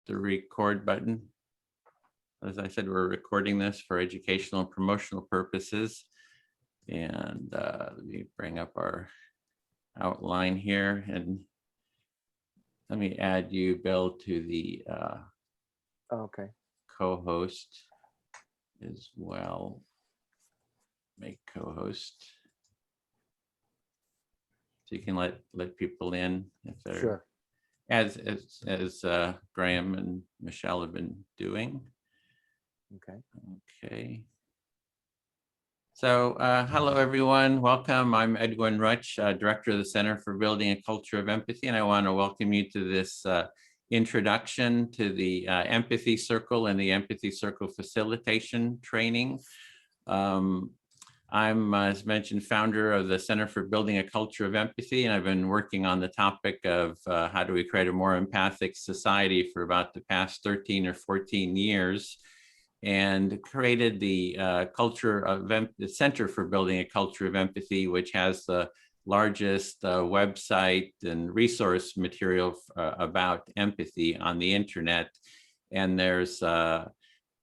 the record button. As I said, we're recording this for educational and promotional purposes. And let me bring up our outline here, and let me add you, Bill, to the Okay. co-host as well. Make co-host. So you can let people in if they're Sure. as Graham and Michelle have been doing. Okay. Okay. So hello, everyone. Welcome. I'm Edwin Rutch, Director of the Center for Building a Culture of Empathy, and I want to welcome you to this introduction to the Empathy Circle and the Empathy Circle Facilitation Training. I'm, as mentioned, founder of the Center for Building a Culture of Empathy, and I've been working on the topic of how do we create a more empathic society for about the past 13 or 14 years, and created the the Center for Building a Culture of Empathy, which has the largest website and resource material about empathy on the internet. And there's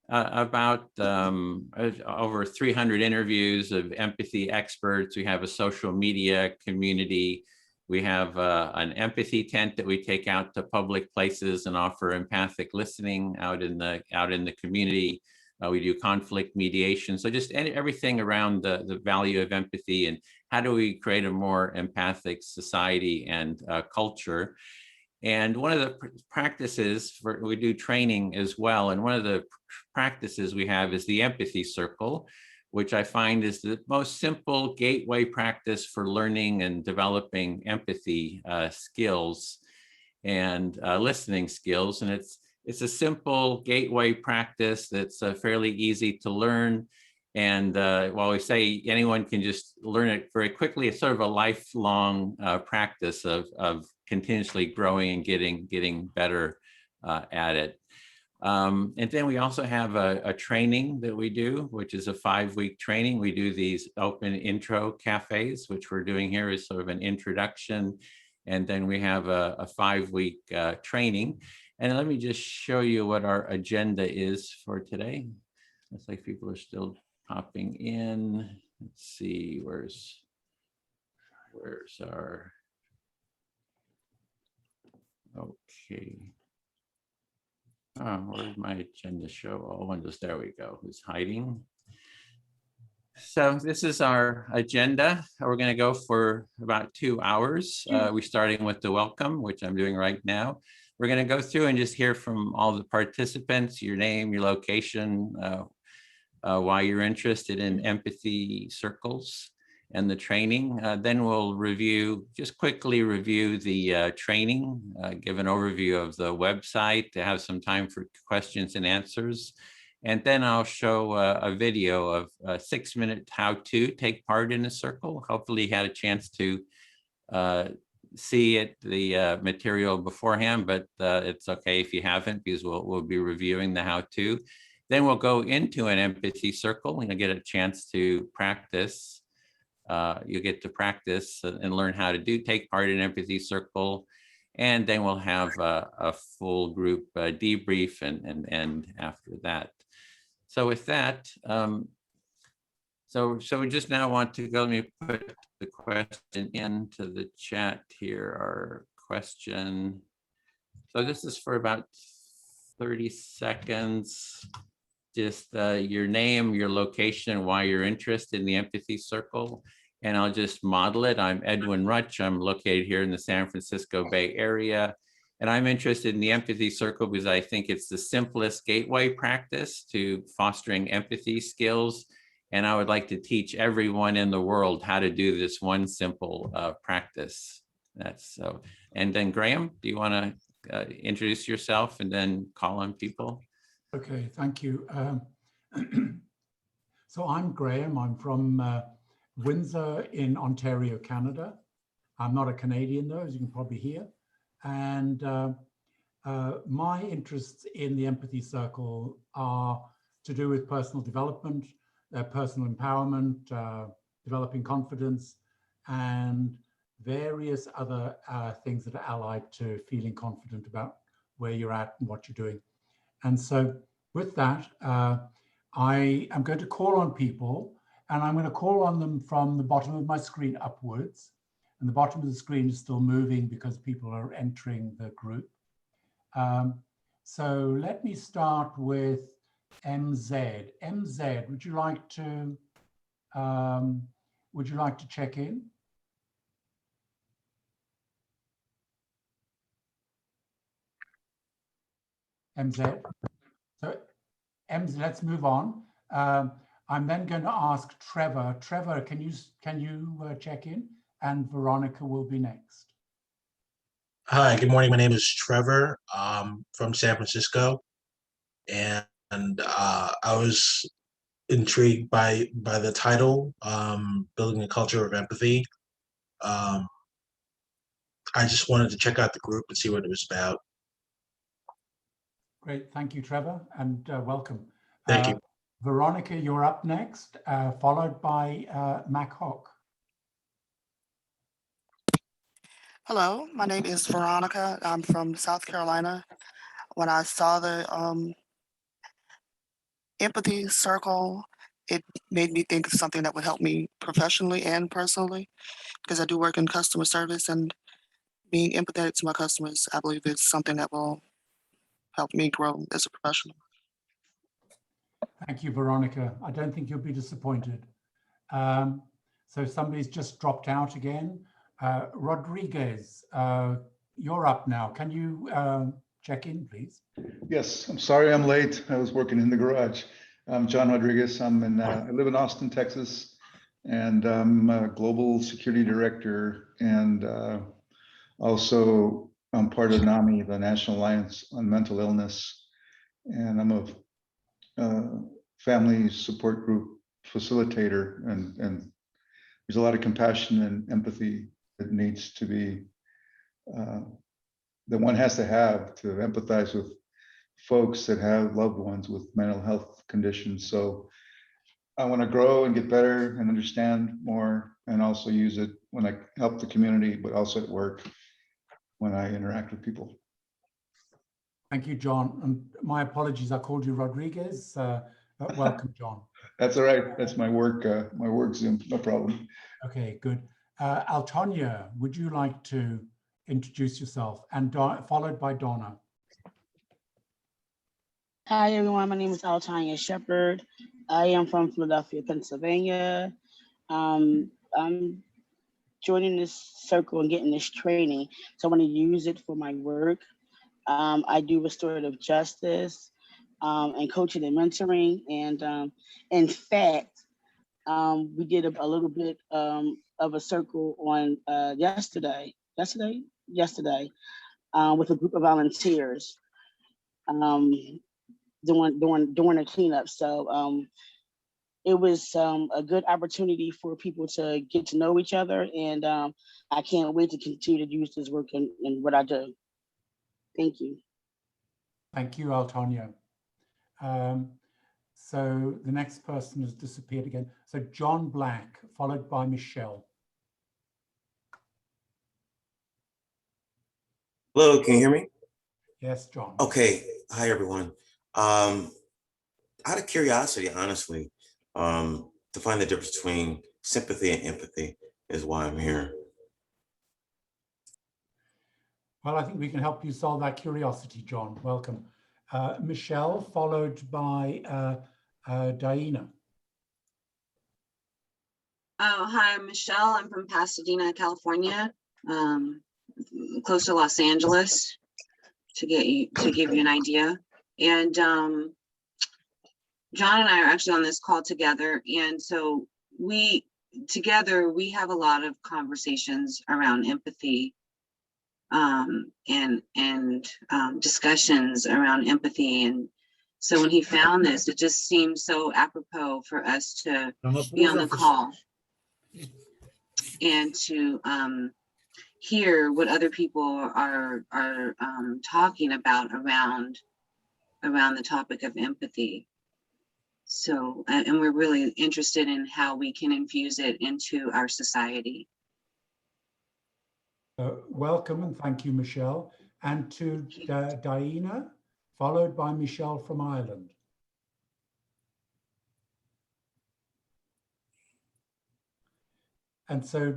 about over 300 interviews of empathy experts. We have a social media community. We have an empathy tent that we take out to public places and offer empathic listening out in the community. We do conflict mediation. So just everything around the value of empathy and how do we create a more empathic society and culture. And one of the practices we do training as well. And one of the practices we have is the Empathy Circle, which I find is the most simple gateway practice for learning and developing empathy skills and listening skills. And it's a simple gateway practice that's fairly easy to learn. And while we say anyone can just learn it very quickly, it's sort of a lifelong practice of continuously growing and getting better at it. And then we also have a training that we do, which is a 5-week training. We do these open intro cafes, which we're doing here is sort of an introduction. And then we have a 5-week training. And let me just show you what our agenda is for today. Looks like people are still popping in. Let's see, where's our, okay. Oh, where's my agenda show? Oh, just there we go. Who's hiding? So this is our agenda. We're going to go for about 2 hours. We're starting with the welcome, which I'm doing right now. We're going to go through and just hear from all the participants, your name, your location, why you're interested in empathy circles and the training. Then we'll just quickly review the training, give an overview of the website, to have some time for questions and answers. And then I'll show a video of a 6-minute how-to take part in a circle. Hopefully you had a chance to see the material beforehand, but it's okay if you haven't, because we'll be reviewing the how-to. Then we'll go into an empathy circle and you'll get a chance to practice. You'll get to practice and learn how to take part in empathy circle. And then we'll have a full group debrief and after that. So with that, so we just now want to go, let me put the question into the chat here, our question. So this is for about 30 seconds. Just your name, your location, and why you're interested in the Empathy Circle. And I'll just model it. I'm Edwin Rutch. I'm located here in the San Francisco Bay Area. And I'm interested in the Empathy Circle because I think it's the simplest gateway practice to fostering empathy skills. And I would like to teach everyone in the world how to do this one simple practice. That's so. And then Graham, do you want to introduce yourself and then call on people? Okay, thank you. So I'm Graham. I'm from Windsor in Ontario, Canada. I'm not a Canadian though, as you can probably hear. And my interests in the Empathy Circle are to do with personal development, personal empowerment, developing confidence, and various other things that are allied to feeling confident about where you're at and what you're doing. And so with that, I am going to call on people, and I'm going to call on them from the bottom of my screen upwards. And the bottom of the screen is still moving because people are entering the group. So let me start with MZ. MZ, would you like to check in? MZ. So MZ, let's move on. I'm then going to ask Trevor. Trevor, can you check in? And Veronica will be next. Hi, good morning. My name is Trevor from San Francisco, and I was intrigued by the title, Building a Culture of Empathy. I just wanted to check out the group and see what it was about. Great, thank you, Trevor, and welcome. Thank you. Veronica, you're up next, followed by Mac Hawk. Hello, my name is Veronica. I'm from South Carolina. When I saw the Empathy Circle, it made me think of something that would help me professionally and personally, because I do work in customer service, and being empathetic to my customers, I believe is something that will help me grow as a professional. Thank you, Veronica. I don't think you'll be disappointed. So somebody's just dropped out again. Rodriguez, you're up now. Can you check in, please? Yes, I'm sorry I'm late. I was working in the garage. I'm John Rodriguez. I live in Austin, Texas, and I'm a global security director, and also I'm part of NAMI, the National Alliance on Mental Illness, and I'm a family support group facilitator, and there's a lot of compassion and empathy that needs to be, that one has to have to empathize with folks that have loved ones with mental health conditions. So I want to grow and get better and understand more, and also use it when I help the community, but also at work when I interact with people. Thank you, John. And my apologies, I called you Rodriguez. Welcome, John. That's all right. That's my work Zoom, no problem. Okay, good. Altonya, would you like to introduce yourself? And followed by Donna. Hi, everyone. My name is Altonya Sheppard. I am from Philadelphia, Pennsylvania. I'm joining this circle and getting this training, so I want to use it for my work. I do restorative justice and coaching and mentoring. And in fact, we did a little bit of a circle on yesterday with a group of volunteers doing a cleanup. So it was a good opportunity for people to get to know each other, and I can't wait to continue to use this work in what I do. Thank you. Thank you, Altonya. So the next person has disappeared again. So John Black, followed by Michelle. Hello, can you hear me? Yes, John. Okay. Hi, everyone. Out of curiosity, honestly, to find the difference between sympathy and empathy is why I'm here. Well, I think we can help you solve that curiosity, John. Welcome. Michelle, followed by Diana. Oh, hi, I'm Michelle. I'm from Pasadena, California, close to Los Angeles, to give you an idea. And John and I are actually on this call together, and so we have a lot of conversations around empathy, and discussions around empathy. And so when he found this, it just seemed so apropos for us to be on the call and to hear what other people are talking about around the topic of empathy. So, and we're really interested in how we can infuse it into our society. Welcome and thank you, Michelle. and to Diana, followed by Michelle from Ireland. And so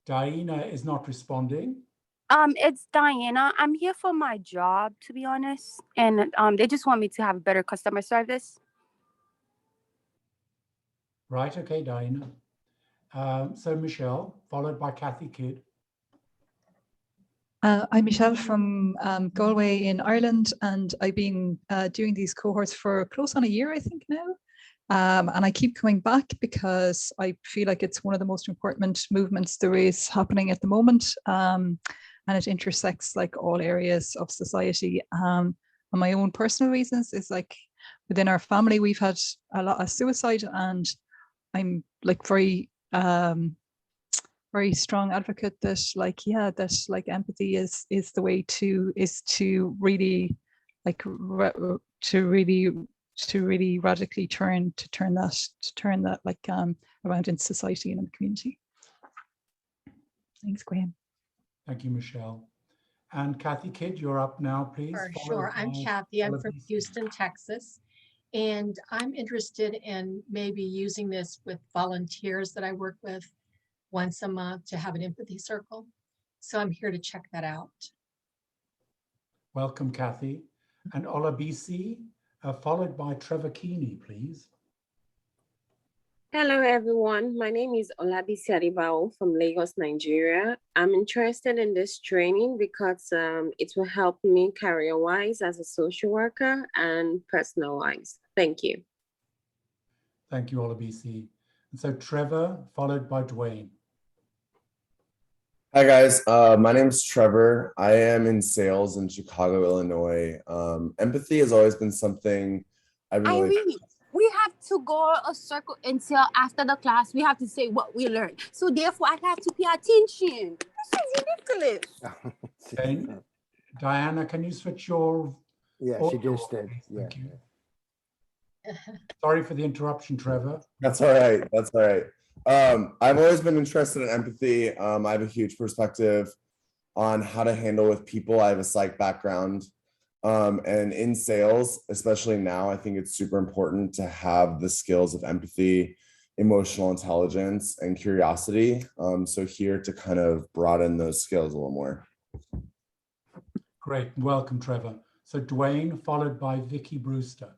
Diana is not responding. It's Diana. I'm here for my job, to be honest. And they just want me to have better customer service. Right, okay, Diana. So Michelle, followed by Kathy Kidd. I'm Michelle from Galway in Ireland, and I've been doing these cohorts for close on a year, I think now. And I keep coming back because I feel like it's one of the most important movements there is happening at the moment. And it intersects like all areas of society. And my own personal reasons is like within our family, we've had a lot of suicide, and I'm like very strong advocate that like, yeah, that like empathy is the way to really like to really radically turn that like around in society and in the community. Thanks, Graham. Thank you, Michelle. And Kathy Kidd, you're up now, please. Sure. I'm Kathy. I'm from Houston, Texas. And I'm interested in maybe using this with volunteers that I work with once a month to have an empathy circle. So I'm here to check that out. Welcome, Kathy. And Ola BC, followed by Trevor Keeney, please. Hello, everyone. My name is Olabisi Adibao from Lagos, Nigeria. I'm interested in this training because it will help me career-wise as a social worker and personal-wise. Thank you. Thank you, Olabisi. And so Trevor, followed by Dwayne. Hi guys, my name is Trevor. I am in sales in Chicago, Illinois. Empathy has always been something I've been really... We have to go a circle until after the class. We have to say what we learned. So therefore, I have to pay attention. This is ridiculous. Okay. Diana, can you switch your... Yeah, she just did. Yeah. Thank you. Sorry for the interruption, Trevor. That's all right. That's all right. I've always been interested in empathy. I have a huge perspective on how to handle with people. I have a psych background. And in sales, especially now, I think it's super important to have the skills of empathy, emotional intelligence, and curiosity. So here to kind of broaden those skills a little more. Great. Welcome, Trevor. So Dwayne, followed by Vicki Brewster.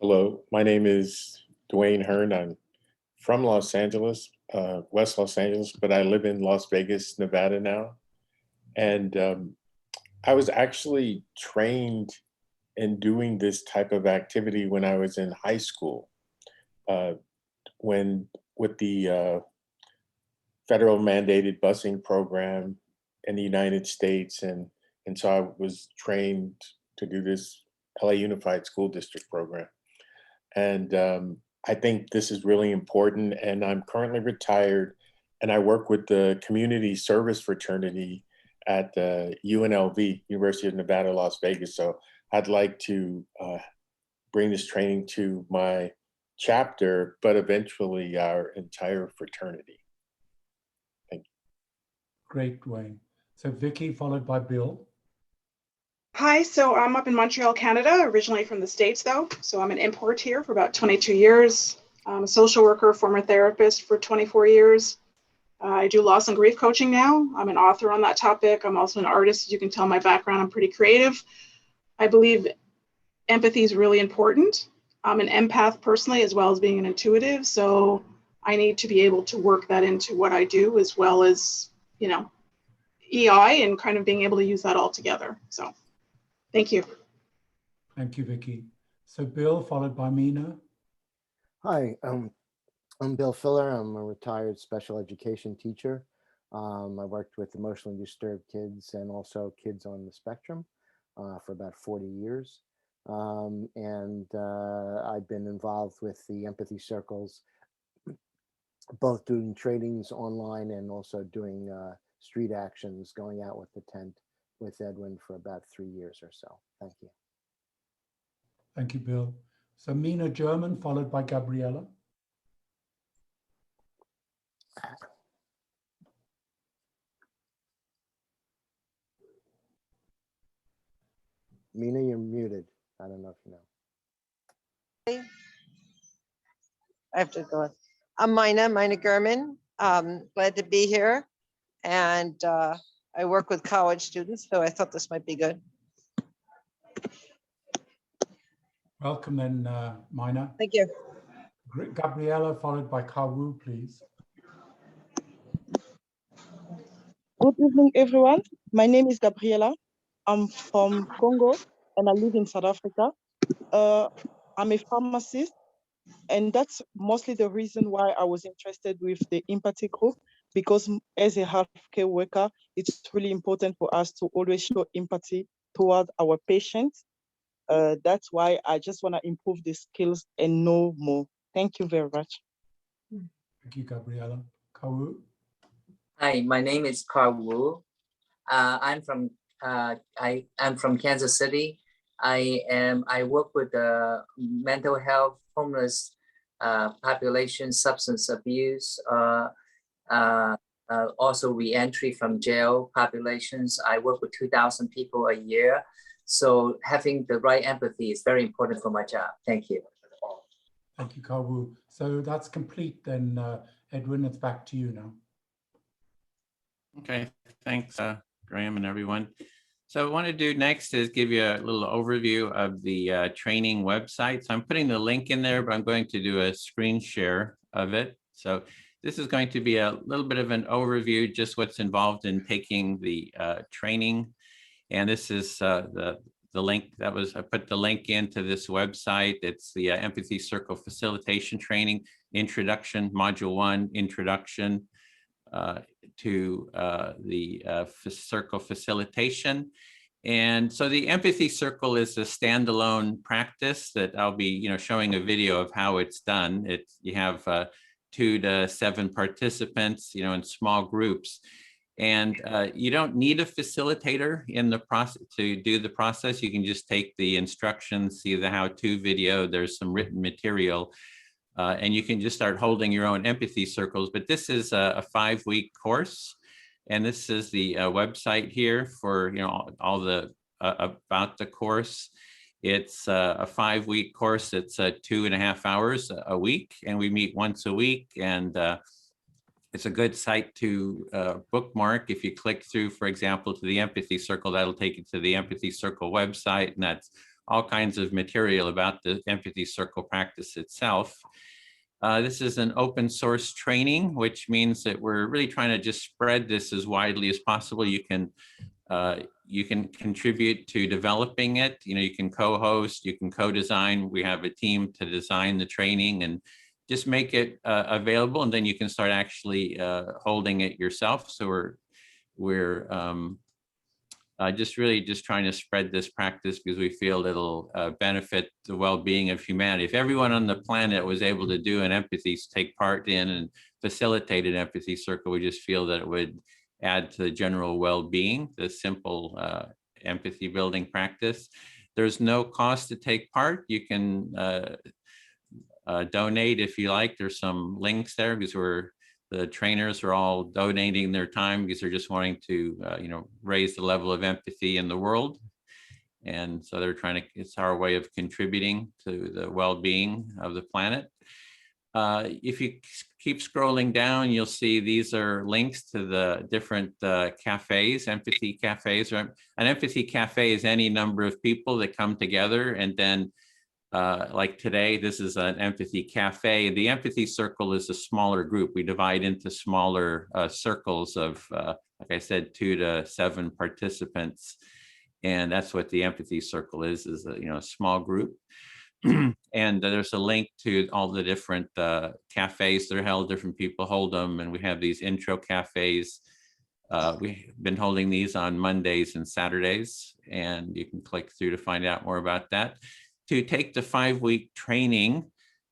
Hello, my name is Dwayne Hearn. I'm from Los Angeles, West Los Angeles, but I live in Las Vegas, Nevada now. And I was actually trained in doing this type of activity when I was in high school, with the federal mandated busing program in the United States. And so I was trained to do this LA Unified School District program. And I think this is really important. And I'm currently retired, and I work with the community service fraternity at UNLV, University of Nevada, Las Vegas. So I'd like to bring this training to my chapter, but eventually our entire fraternity. Thank you. Great, Dwayne. So Vicki, followed by Bill. Hi, so I'm up in Montreal, Canada, originally from the States though. So I'm an import here for about 22 years. I'm a social worker, former therapist for 24 years. I do loss and grief coaching now. I'm an author on that topic. I'm also an artist. As you can tell my background, I'm pretty creative. I believe empathy is really important. I'm an empath personally, as well as being an intuitive. So I need to be able to work that into what I do, as well as, you know, EI, and kind of being able to use that all together. So thank you. Thank you, Vicki. So Bill, followed by Mina. Hi, I'm Bill Filler. I'm a retired special education teacher. I worked with emotionally disturbed kids and also kids on the spectrum for about 40 years. I've been involved with the empathy circles, both doing trainings online and also doing street actions, going out with the tent with Edwin for about 3 years or so. Thank you. Thank you, Bill. So Mina German, followed by Gabriella. Mina, you're muted. I don't know if you know. I have to go. I'm Mina Gurman. Glad to be here. And I work with college students, so I thought this might be good. Welcome then, Mina. Thank you. Gabriella, followed by Kawu, please. Good evening, everyone. My name is Gabriela. I'm from Congo and I live in South Africa. I'm a pharmacist, and that's mostly the reason why I was interested with the empathy group, because as a healthcare worker, it's really important for us to always show empathy toward our patients. That's why I just want to improve the skills and know more. Thank you very much. Thank you, Gabriela. Kawu. Hi, my name is Carl Wu. I'm from Kansas City. I work with the mental health, homeless population, substance abuse, also re-entry from jail populations. I work with 2,000 people a year. So having the right empathy is very important for my job. Thank you. Thank you, Kawu. So that's complete then, Edwin, it's back to you now. Okay, thanks, Graham and everyone. So what I want to do next is give you a little overview of the training website. So I'm putting the link in there, but I'm going to do a screen share of it. So this is going to be a little bit of an overview, just what's involved in taking the training. And this is the link that was, I put the link into this website. It's the Empathy Circle Facilitation Training, Introduction, Module 1, Introduction to the circle facilitation. And so the Empathy Circle is a standalone practice that I'll be, showing a video of how it's done. You have 2 to 7 participants, in small groups. And you don't need a facilitator in the process to do the process. You can just take the instructions, see the how-to video. There's some written material. And you can just start holding your own empathy circles. But this is a 5-week course. And this is the website here for, all the about the course. It's a 5-week course. It's 2.5 hours a week. And we meet once a week. And it's a good site to bookmark. If you click through, for example, to the Empathy Circle, that'll take you to the Empathy Circle website. And that's all kinds of material about the Empathy Circle practice itself. This is an open source training, which means that we're really trying to just spread this as widely as possible. You can contribute to developing it. You can co-host, you can co-design. We have a team to design the training and just make it available, and then you can start actually holding it yourself. So we're just trying to spread this practice because we feel it'll benefit the well-being of humanity. If everyone on the planet was able to do an empathy, take part in and facilitate an empathy circle, we just feel that it would add to the general well-being, the simple empathy building practice. There's no cost to take part. You can donate if you like. There's some links there because the trainers are all donating their time because they're just wanting to, raise the level of empathy in the world. And so they're it's our way of contributing to the well-being of the planet. If you keep scrolling down, you'll see these are links to the different cafes, empathy cafes. An empathy cafe is any number of people that come together, and then like today, this is an empathy cafe. The Empathy Circle is a smaller group. We divide into smaller circles of, like I said, 2 to 7 participants. And that's what the Empathy Circle is a small group. And there's a link to all the different cafes that are held, different people hold them. And we have these intro cafes. We've been holding these on Mondays and Saturdays, and you can click through to find out more about that. To take the 5-week training,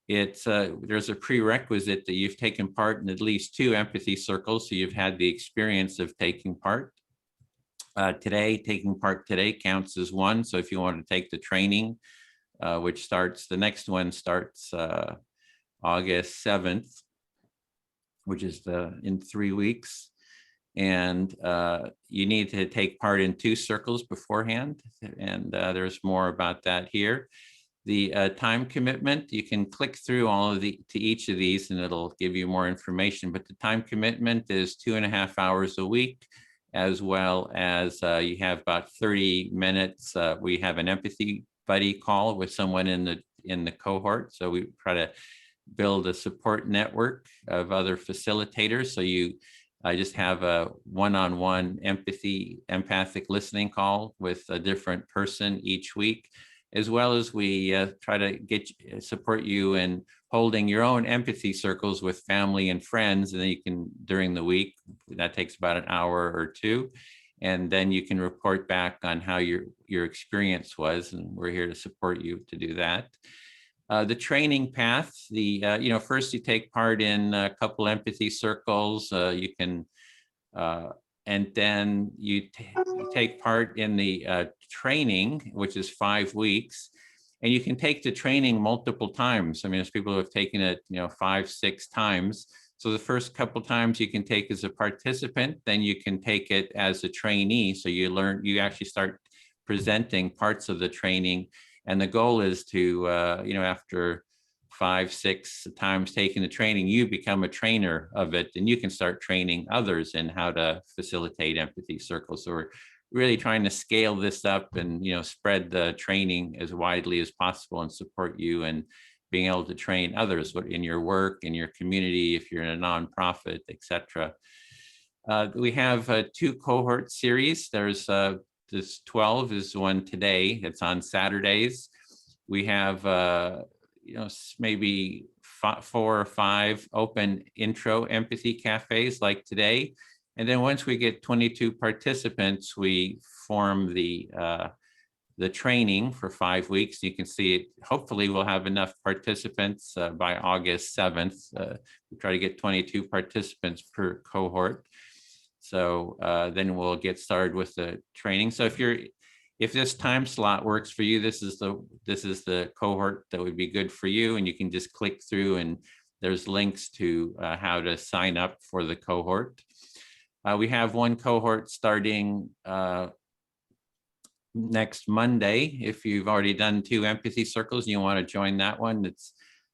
there's a prerequisite that you've taken part in at least 2 empathy circles, so you've had the experience of taking part. Taking part today counts as 1. So if you want to take the training, which the next one starts August 7th, which is in 3 weeks. and you need to take part in 2 circles beforehand, and there's more about that here. The time commitment, you can click through to each of these and it'll give you more information, but the time commitment is 2.5 hours a week, as well as you have about 30 minutes. We have an empathy buddy call with someone in the cohort. So we try to build a support network of other facilitators. So I just have a one-on-one empathic listening call with a different person each week, as well as we try to support you in holding your own empathy circles with family and friends. And then you can, during the week, that takes about an hour or 2. And then you can report back on how your experience was. And we're here to support you to do that. The training path, first you take part in a couple empathy circles. You can, and then you take part in the training, which is 5 weeks. And you can take the training multiple times. I mean, there's people who have taken it, 5, 6 times. So the first couple times you can take as a participant, then you can take it as a trainee. So you actually start presenting parts of the training. And the goal is to, after 5, 6 times taking the training, you become a trainer of it, and you can start training others in how to facilitate empathy circles. So we're really trying to scale this up and, spread the training as widely as possible and support you and being able to train others in your work, in your community, if you're in a nonprofit, etc. We have 2 cohort series. There's this 12 is one today. It's on Saturdays. We have, maybe 4 or 5 open intro empathy cafes like today. And then once we get 22 participants, we form the training for 5 weeks. You can see it. Hopefully we'll have enough participants by August 7th. We try to get 22 participants per cohort. So then we'll get started with the training. So if this time slot works for you, this is the cohort that would be good for you, and you can just click through and there's links to how to sign up for the cohort. We have one cohort starting next Monday. If you've already done 2 empathy circles and you want to join that one, it's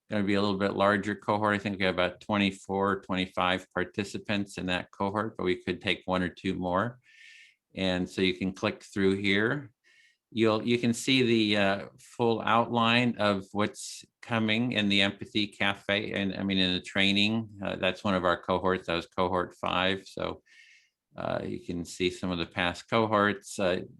going to be a little bit larger cohort. I think we have about 24, 25 participants in that cohort, but we could take 1 or 2 more. And so you can click through here. You can see the full outline of what's coming in the Empathy Cafe, and in the training. That's one of our cohorts. That was cohort 5. So you can see some of the past cohorts.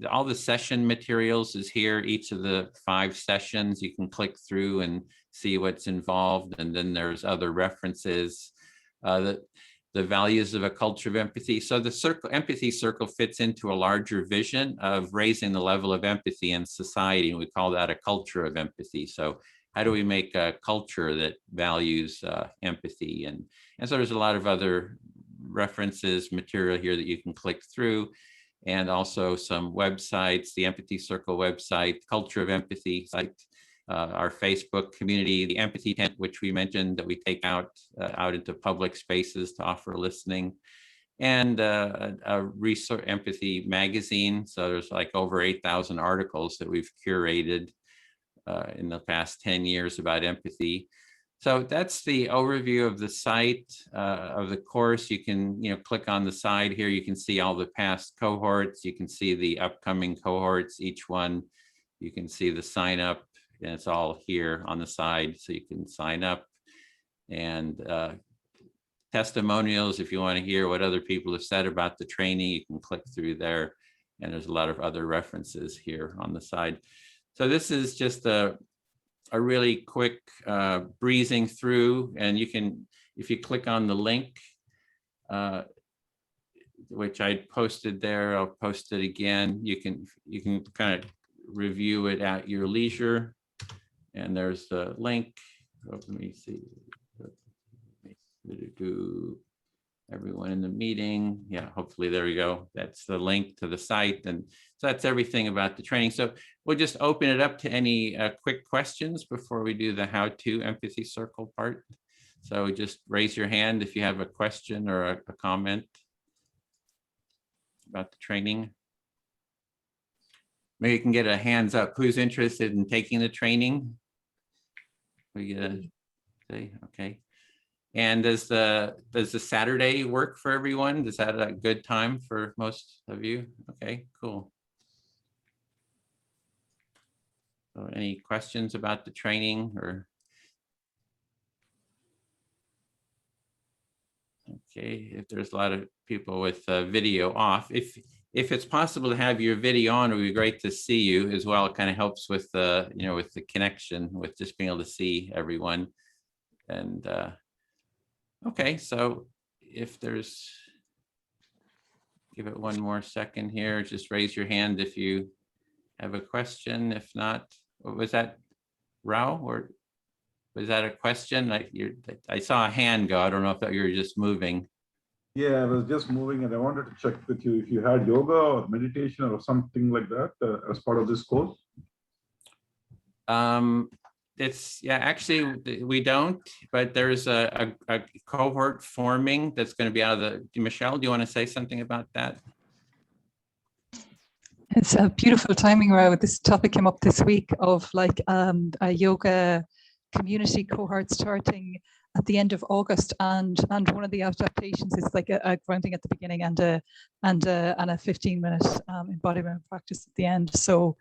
All the session materials is here. Each of the 5 sessions, you can click through and see what's involved. And then there's other references. The values of a culture of empathy. So the empathy circle fits into a larger vision of raising the level of empathy in society. And we call that a culture of empathy. So how do we make a culture that values empathy? And so there's a lot of other references, material here that you can click through, and also some websites, the Empathy Circle website, Culture of Empathy site, our Facebook community, the Empathy Tent, which we mentioned that we take out into public spaces to offer listening, and a resource empathy magazine. So there's like over 8,000 articles that we've curated in the past 10 years about empathy. So that's the overview of the site, of the course. You can, click on the side here. You can see all the past cohorts. You can see the upcoming cohorts, each one. You can see the sign up, and it's all here on the side. So you can sign up, and testimonials. If you want to hear what other people have said about the training, you can click through there. And there's a lot of other references here on the side. So this is just a really quick breezing through, and you can, if you click on the link, which I posted there, I'll post it again. You can kind of review it at your leisure. And there's the link. Let me see. Everyone in the meeting. Yeah, hopefully there we go. That's the link to the site. And so that's everything about the training. So we'll just open it up to any quick questions before we do the how-to Empathy Circle part. So just raise your hand if you have a question or a comment. about the training? Maybe you can get a hands up. Who's interested in taking the training? We say, okay. And does the Saturday work for everyone? Is that a good time for most of you? Okay, cool. So any questions about the training or? Okay, if there's a lot of people with video off, if it's possible to have your video on, it would be great to see you as well. It kind of helps with the, you know, with the connection, with just being able to see everyone. And okay, so if there's, give it one more second here, just raise your hand if you have a question. If not, what was that, Rao, or was that a question? I saw a hand go. I don't know if you were just moving. Yeah, I was just moving and I wanted to check with you if you had yoga or meditation or something like that as part of this course. It's, yeah, actually we don't, but there's a cohort forming that's going to be out of the, Michelle, do you want to say something about that? It's a beautiful timing, Rao. This topic came up this week of like a yoga community cohort starting at the end of August, and one of the adaptations is like a grounding at the beginning and a 15-minute embodiment practice at the end. So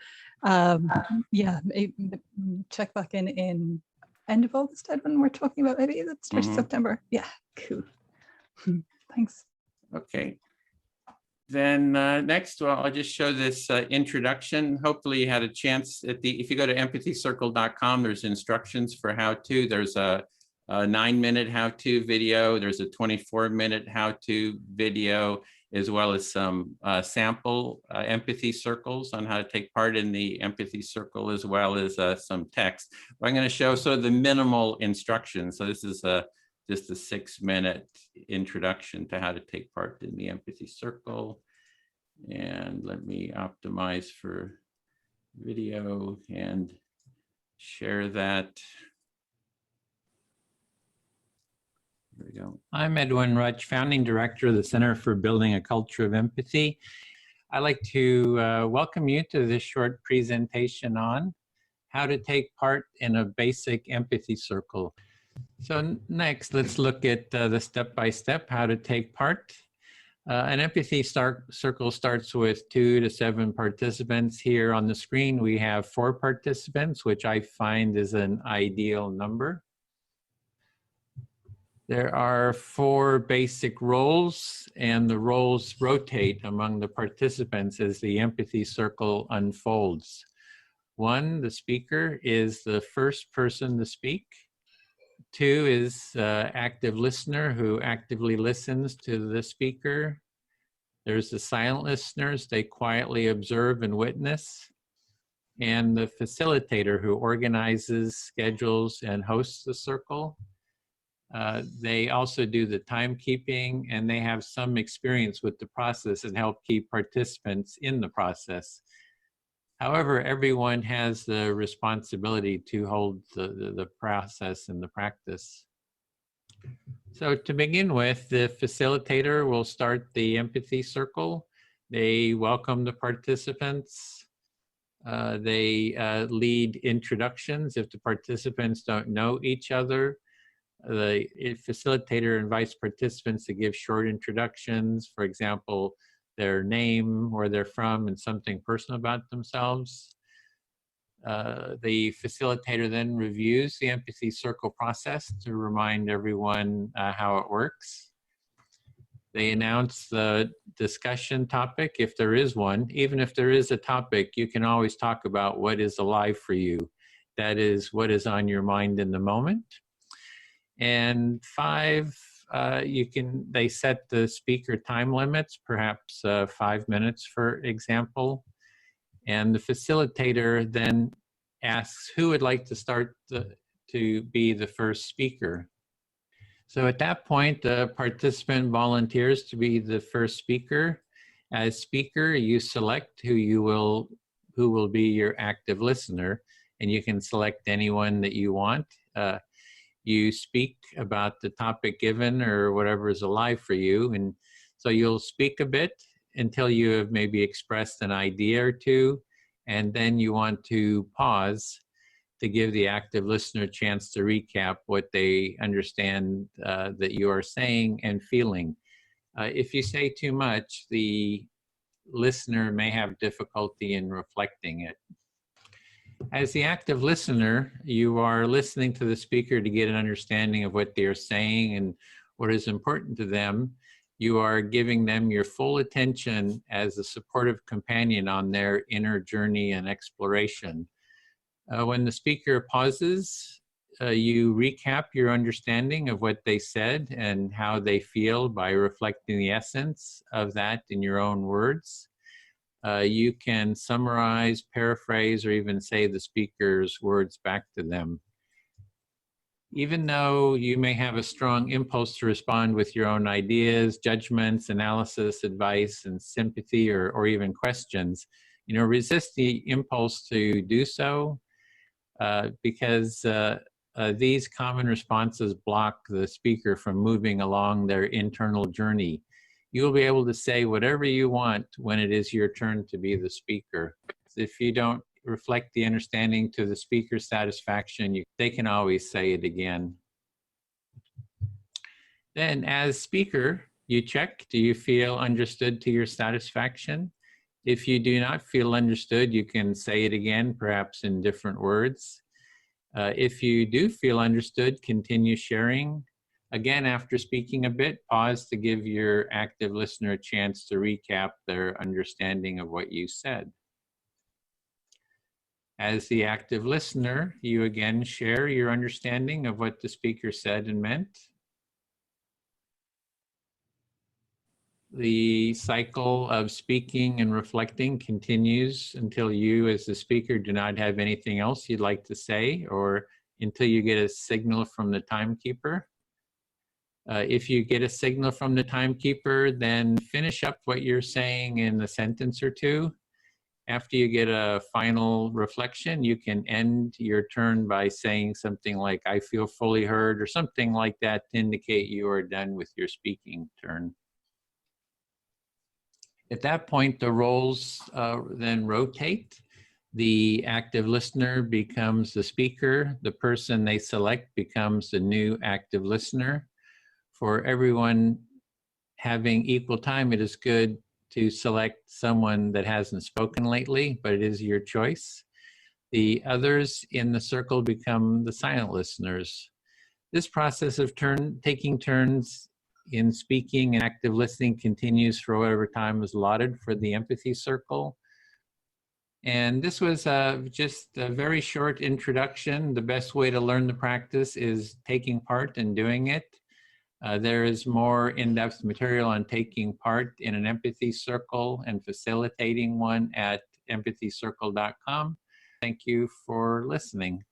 yeah, check back in end of August, Edwin. We're talking about maybe that's 1st September. Yeah, cool. Thanks. Okay. Then next, well, I'll just show this introduction. Hopefully you had a chance at the, if you go to empathicircle.com, there's instructions for how to. There's a 9-minute how-to video. There's a 24-minute how-to video, as well as some sample empathy circles on how to take part in the empathy circle, as well as some text. I'm going to show sort of the minimal instructions. So this is just a 6-minute introduction to how to take part in the empathy circle. And let me optimize for video and share that. There we go. I'm Edwin Rutch, founding director of the Center for Building a Culture of Empathy. I'd like to welcome you to this short presentation on how to take part in a basic empathy circle. So next, let's look at the step-by-step how to take part. An empathy circle starts with 2 to 7 participants. Here on the screen, we have 4 participants, which I find is an ideal number. There are 4 basic roles, and the roles rotate among the participants as the empathy circle unfolds. 1, the speaker, is the first person to speak. 2 is active listener who actively listens to the speaker. There's the silent listeners, they quietly observe and witness. And the facilitator who organizes, schedules, and hosts the circle. They also do the timekeeping, and they have some experience with the process and help keep participants in the process. However, everyone has the responsibility to hold the process and the practice. So to begin with, the facilitator will start the empathy circle. They welcome the participants. They lead introductions if the participants don't know each other. The facilitator invites participants to give short introductions, for example, their name, where they're from, and something personal about themselves. The facilitator then reviews the empathy circle process to remind everyone how it works. They announce the discussion topic, if there is one. Even if there is a topic, you can always talk about what is alive for you. That is, what is on your mind in the moment. And 5, they set the speaker time limits, perhaps 5 minutes, for example. And the facilitator then asks who would like to start to be the first speaker. So at that point, the participant volunteers to be the first speaker. As speaker, you select who will be your active listener, and you can select anyone that you want. You speak about the topic given or whatever is alive for you. And so you'll speak a bit, until you have maybe expressed an idea or two, and then you want to pause to give the active listener a chance to recap what they understand that you are saying and feeling. If you say too much, the listener may have difficulty in reflecting it. As the active listener, you are listening to the speaker to get an understanding of what they're saying and what is important to them. You are giving them your full attention as a supportive companion on their inner journey and exploration. When the speaker pauses, you recap your understanding of what they said and how they feel by reflecting the essence of that in your own words. You can summarize, paraphrase, or even say the speaker's words back to them. Even though you may have a strong impulse to respond with your own ideas, judgments, analysis, advice, and sympathy, or even questions, resist the impulse to do so because these common responses block the speaker from moving along their internal journey. You will be able to say whatever you want when it is your turn to be the speaker. If you don't reflect the understanding to the speaker's satisfaction, they can always say it again. Then as speaker, you check, do you feel understood to your satisfaction? If you do not feel understood, you can say it again, perhaps in different words. If you do feel understood, continue sharing. Again, after speaking a bit, pause to give your active listener a chance to recap their understanding of what you said. As the active listener, you again share your understanding of what the speaker said and meant. The cycle of speaking and reflecting continues until you, as the speaker, do not have anything else you'd like to say, or until you get a signal from the timekeeper. If you get a signal from the timekeeper, then finish up what you're saying in a sentence or two. After you get a final reflection, you can end your turn by saying something like, "I feel fully heard," or something like that to indicate you are done with your speaking turn. At that point, the roles then rotate. The active listener becomes the speaker. The person they select becomes the new active listener. For everyone having equal time, it is good to select someone that hasn't spoken lately, but it is your choice. The others in the circle become the silent listeners. This process of taking turns in speaking and active listening continues for whatever time is allotted for the Empathy Circle. And this was just a very short introduction. The best way to learn the practice is taking part and doing it. There is more in-depth material on taking part in an empathy circle and facilitating one at empathycircle.com. Thank you for listening.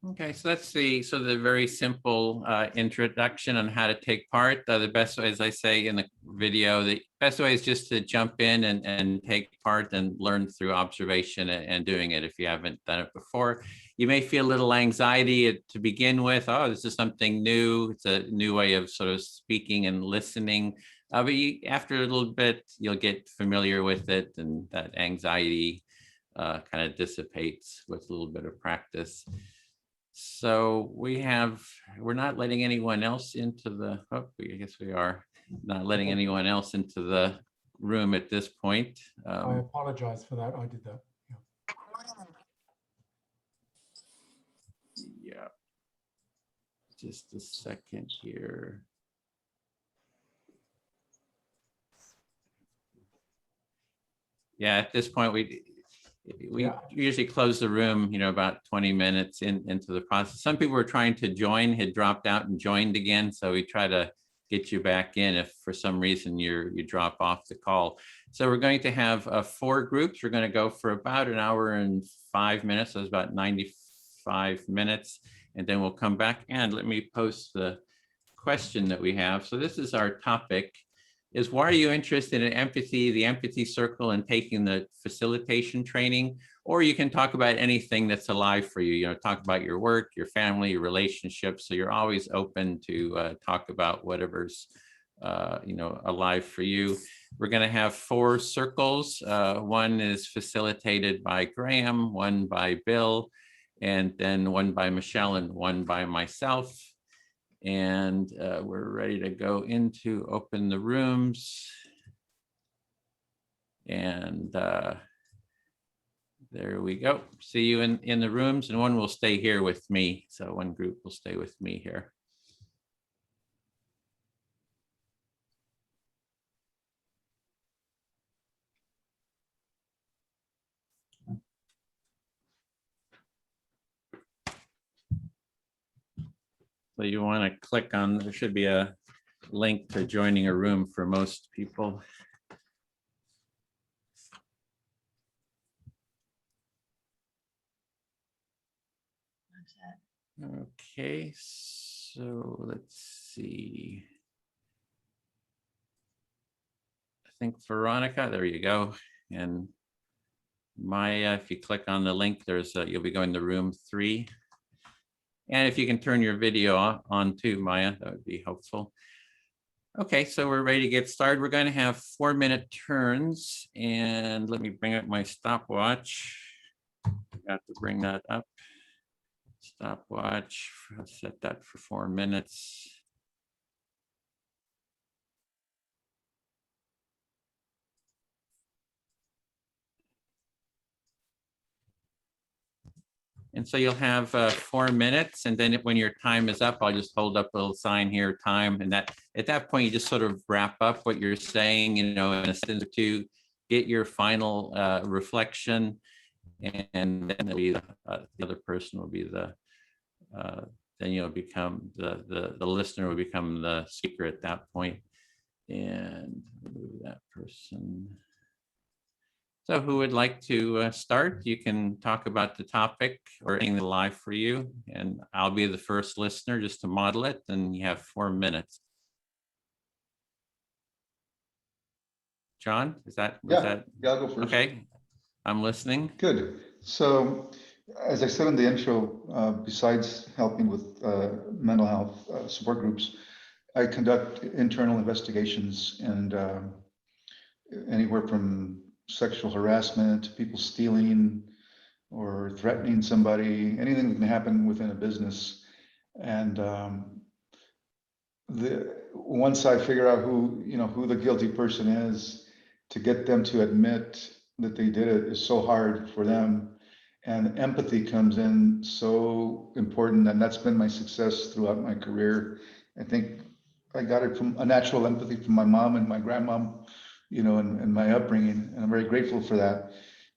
Okay, so that's the very simple introduction on how to take part. The best way, as I say in the video, the best way is just to jump in and take part and learn through observation and doing it if you haven't done it before. You may feel a little anxiety to begin with. Oh, this is something new. It's a new way of sort of speaking and listening. But after a little bit, you'll get familiar with it, and that anxiety kind of dissipates with a little bit of practice. So we're not letting anyone else into the, I guess we are not letting anyone else into the room at this point. I apologize for that. I did that. Yeah. Just a second here. Yeah, at this point, we usually close the room, about 20 minutes into the process. Some people were trying to join, had dropped out and joined again. So we try to get you back in if for some reason you drop off the call. So we're going to have 4 groups. We're going to go for about an hour and 5 minutes. So it's about 95 minutes. And then we'll come back and let me post the question that we have. So this is our topic. is why are you interested in empathy, the Empathy Circle, and taking the facilitation training? Or you can talk about anything that's alive for you. You know, talk about your work, your family, your relationships. So you're always open to talk about whatever's you know, alive for you. We're going to have 4 circles. One is facilitated by Graham, one by Bill, and then one by Michelle, and one by myself. And we're ready to go into open the rooms. And there we go. See you in the rooms, and one will stay here with me. So one group will stay with me here. So you want to click on, there should be a link to joining a room for most people. Okay, so let's see. I think Veronica, there you go. And Maya, if you click on the link, there's you'll be going to room 3. And if you can turn your video on too, Maya, that would be helpful. Okay, so we're ready to get started. We're going to have 4-minute turns, and let me bring up my stopwatch. Got to bring that up. Stopwatch, I'll set that for 4 minutes. And so you'll have 4 minutes, and then when your time is up, I'll just hold up a little sign here, time, and that at that point you just sort of wrap up what you're saying, you know, in a sentence or two, get your final reflection, and then the other person will be the then you'll become the listener will become the speaker at that point. And move that person. So who would like to start? You can talk about the topic or anything live for you, and I'll be the first listener just to model it, and you have 4 minutes. John, is that? Yeah, I'll go first. Okay, I'm listening. Good. So, as I said in the intro, besides helping with mental health support groups, I conduct internal investigations, and anywhere from sexual harassment, people stealing or threatening somebody, anything that can happen within a business. And once I figure out who the guilty person is, to get them to admit that they did it is so hard for them. And empathy comes in so important, and that's been my success throughout my career. I think I got it from a natural empathy from my mom and my grandmom, you know, and my upbringing, and I'm very grateful for that.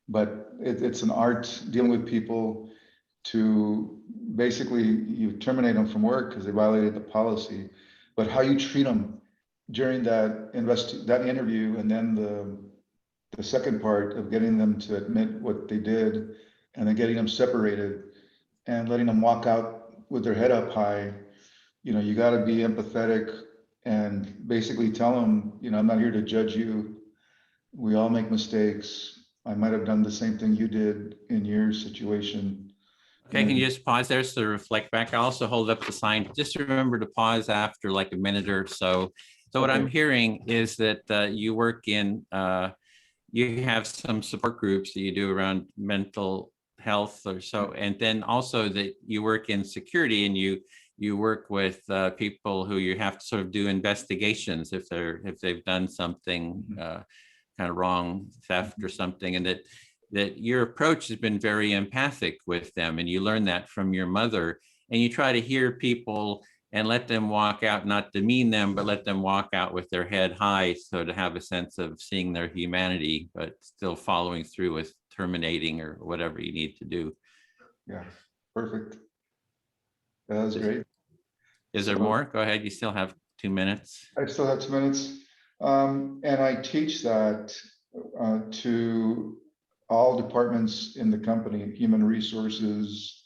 But it's an art dealing with people to basically you terminate them from work because they violated the policy, but how you treat them during that interview, and then the second part of getting them to admit what they did, and then getting them separated and letting them walk out with their head up high. You know, you got to be empathetic and basically tell them, you know, I'm not here to judge you. We all make mistakes. I might have done the same thing you did in your situation. Okay, can you just pause there so to reflect back? I also hold up the sign. Just remember to pause after like a minute or so. So what I'm hearing is that you work in, you have some support groups that you do around mental health or so, and then also that you work in security, and you work with people who you have to sort of do investigations if they've done something kind of wrong, theft or something, and that your approach has been very empathic with them, and you learn that from your mother, and you try to hear people and let them walk out, not demean them, but let them walk out with their head high, so to have a sense of seeing their humanity, but still following through with terminating or whatever you need to do. Yeah, perfect. That was great. Is there more? Go ahead, you still have 2 minutes. I still have 2 minutes. And I teach that to all departments in the company: human resources,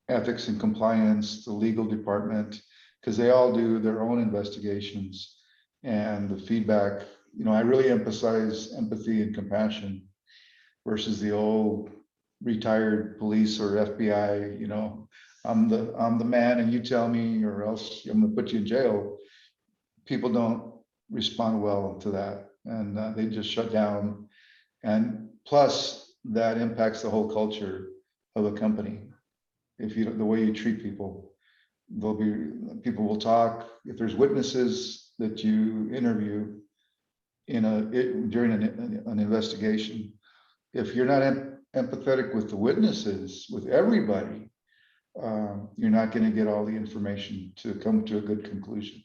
ethics and compliance, the legal department, because they all do their own investigations. and the feedback. I really emphasize empathy and compassion versus the old retired police or FBI, I'm the man and you tell me or else I'm gonna put you in jail. People don't respond well to that, and they just shut down. And plus that impacts the whole culture of a company. If the way you treat people, people will talk. If there's witnesses that you interview during an investigation, if you're not empathetic with the witnesses, with everybody, you're not going to get all the information to come to a good conclusion.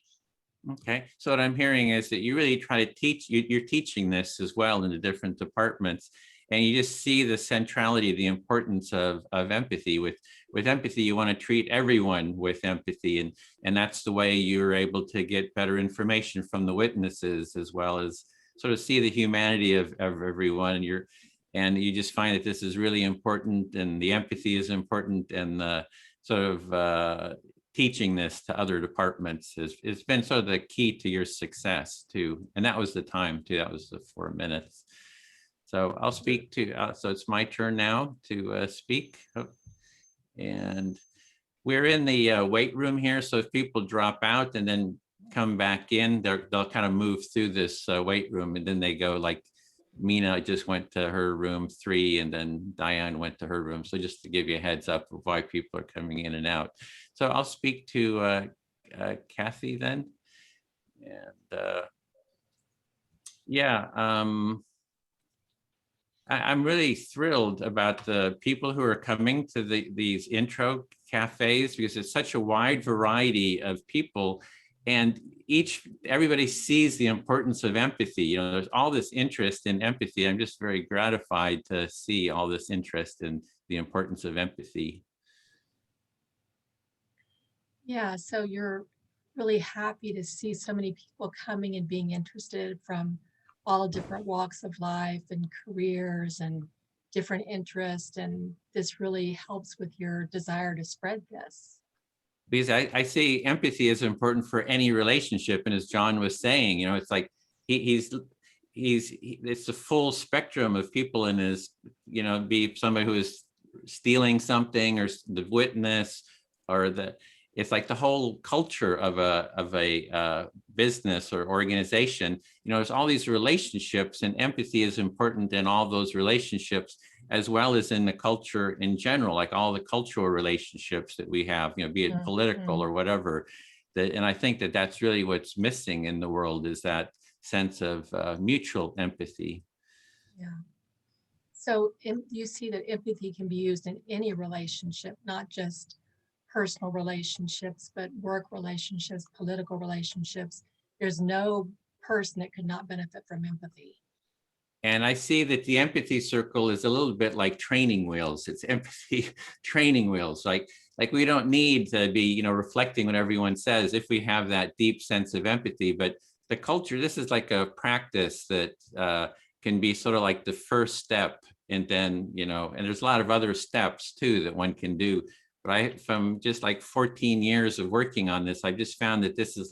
Okay, so what I'm hearing is that you really try to teach, you're teaching this as well in the different departments, and you just see the centrality, the importance of empathy. With empathy, you want to treat everyone with empathy, and that's the way you're able to get better information from the witnesses, as well as sort of see the humanity of everyone. And you just find that this is really important, and the empathy is important, and the sort of teaching this to other departments it's been sort of the key to your success too. And that was the time too, that was the 4 minutes. So I'll speak to, so it's my turn now to speak. And we're in the weight room here. So if people drop out and then come back in, they'll kind of move through this weight room, and then they go, like Mina just went to her room 3, and then Diane went to her room. So just to give you a heads up of why people are coming in and out. So I'll speak to Kathy then. And yeah, I'm really thrilled about the people who are coming to these intro cafes, because it's such a wide variety of people, and everybody sees the importance of empathy. There's all this interest in empathy. I'm just very gratified to see all this interest in the importance of empathy. Yeah, so you're really happy to see so many people coming and being interested from all different walks of life and careers and different interests, and this really helps with your desire to spread this. Because I see empathy is important for any relationship, and as John was saying, it's like it's a full spectrum of people in his, be somebody who is stealing something, or the witness, or it's like the whole culture of a business or organization. There's all these relationships, and empathy is important in all those relationships, as well as in the culture in general, like all the cultural relationships that we have, be it political or whatever. And I think that that's really what's missing in the world, is that sense of mutual empathy. Yeah. So you see that empathy can be used in any relationship, not just personal relationships, but work relationships, political relationships. There's no person that could not benefit from empathy. And I see that the empathy circle is a little bit like training wheels. It's empathy training wheels. Like we don't need to be, reflecting what everyone says if we have that deep sense of empathy. But the culture, this is like a practice that can be sort of like the first step. And then, and there's a lot of other steps too that one can do. But from just like 14 years of working on this, I just found that this is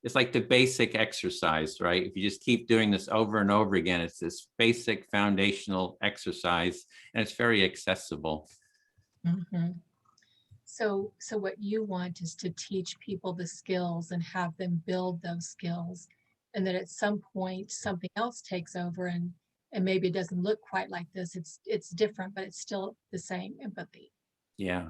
it's like the basic exercise, right? If you just keep doing this over and over again, it's this basic foundational exercise, and it's very accessible. Mm-hmm. So what you want is to teach people the skills and have them build those skills, and that at some point something else takes over, and maybe it doesn't look quite like this. It's different, but it's still the same empathy. Yeah.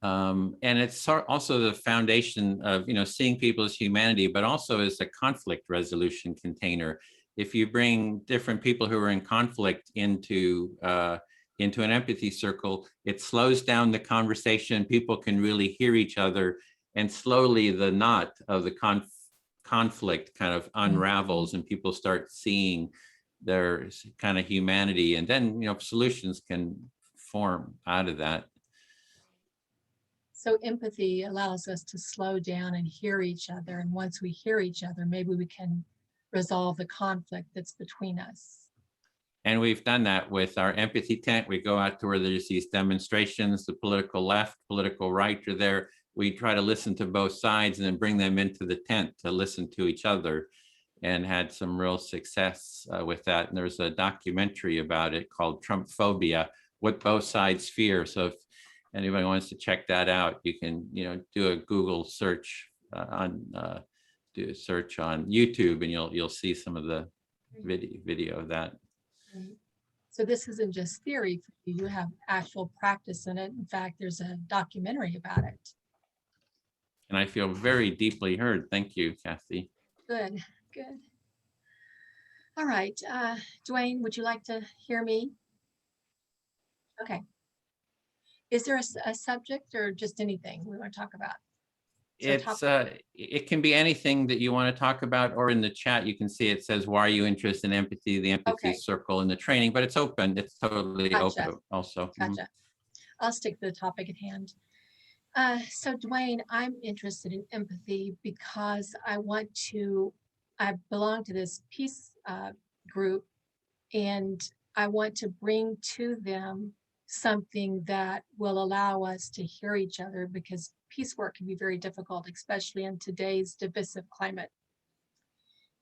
And it's also the foundation of, seeing people as humanity, but also as a conflict resolution container. If you bring different people who are in conflict into an empathy circle, it slows down the conversation. People can really hear each other, and slowly the knot of the conflict kind of unravels, and people start seeing their kind of humanity, and then, solutions can form out of that. So empathy allows us to slow down and hear each other. And once we hear each other, maybe we can resolve the conflict that's between us. And we've done that with our empathy tent. We go out to where there's these demonstrations, the political left, political right are there. we try to listen to both sides and then bring them into the tent to listen to each other, and had some real success with that. And there's a documentary about it called Trump Phobia, What Both Sides Fear. So if anybody wants to check that out, you can, do a Google search do a search on YouTube, and you'll see some of the video of that. Right. So this isn't just theory for you, you have actual practice in it. In fact, there's a documentary about it. And I feel very deeply heard. Thank you, Kathy. Good, good. All right, Dwayne, would you like to hear me? Okay. Is there a subject or just anything we want to talk about? So It can be anything that you want to talk about, or in the chat, you can see it says, why are you interested in empathy, the Empathy Circle and the training, but it's open. It's totally open also. Gotcha. I'll stick to the topic at hand. So Dwayne, I'm interested in empathy because I belong to this peace group, and I want to bring to them something that will allow us to hear each other, because peace work can be very difficult, especially in today's divisive climate.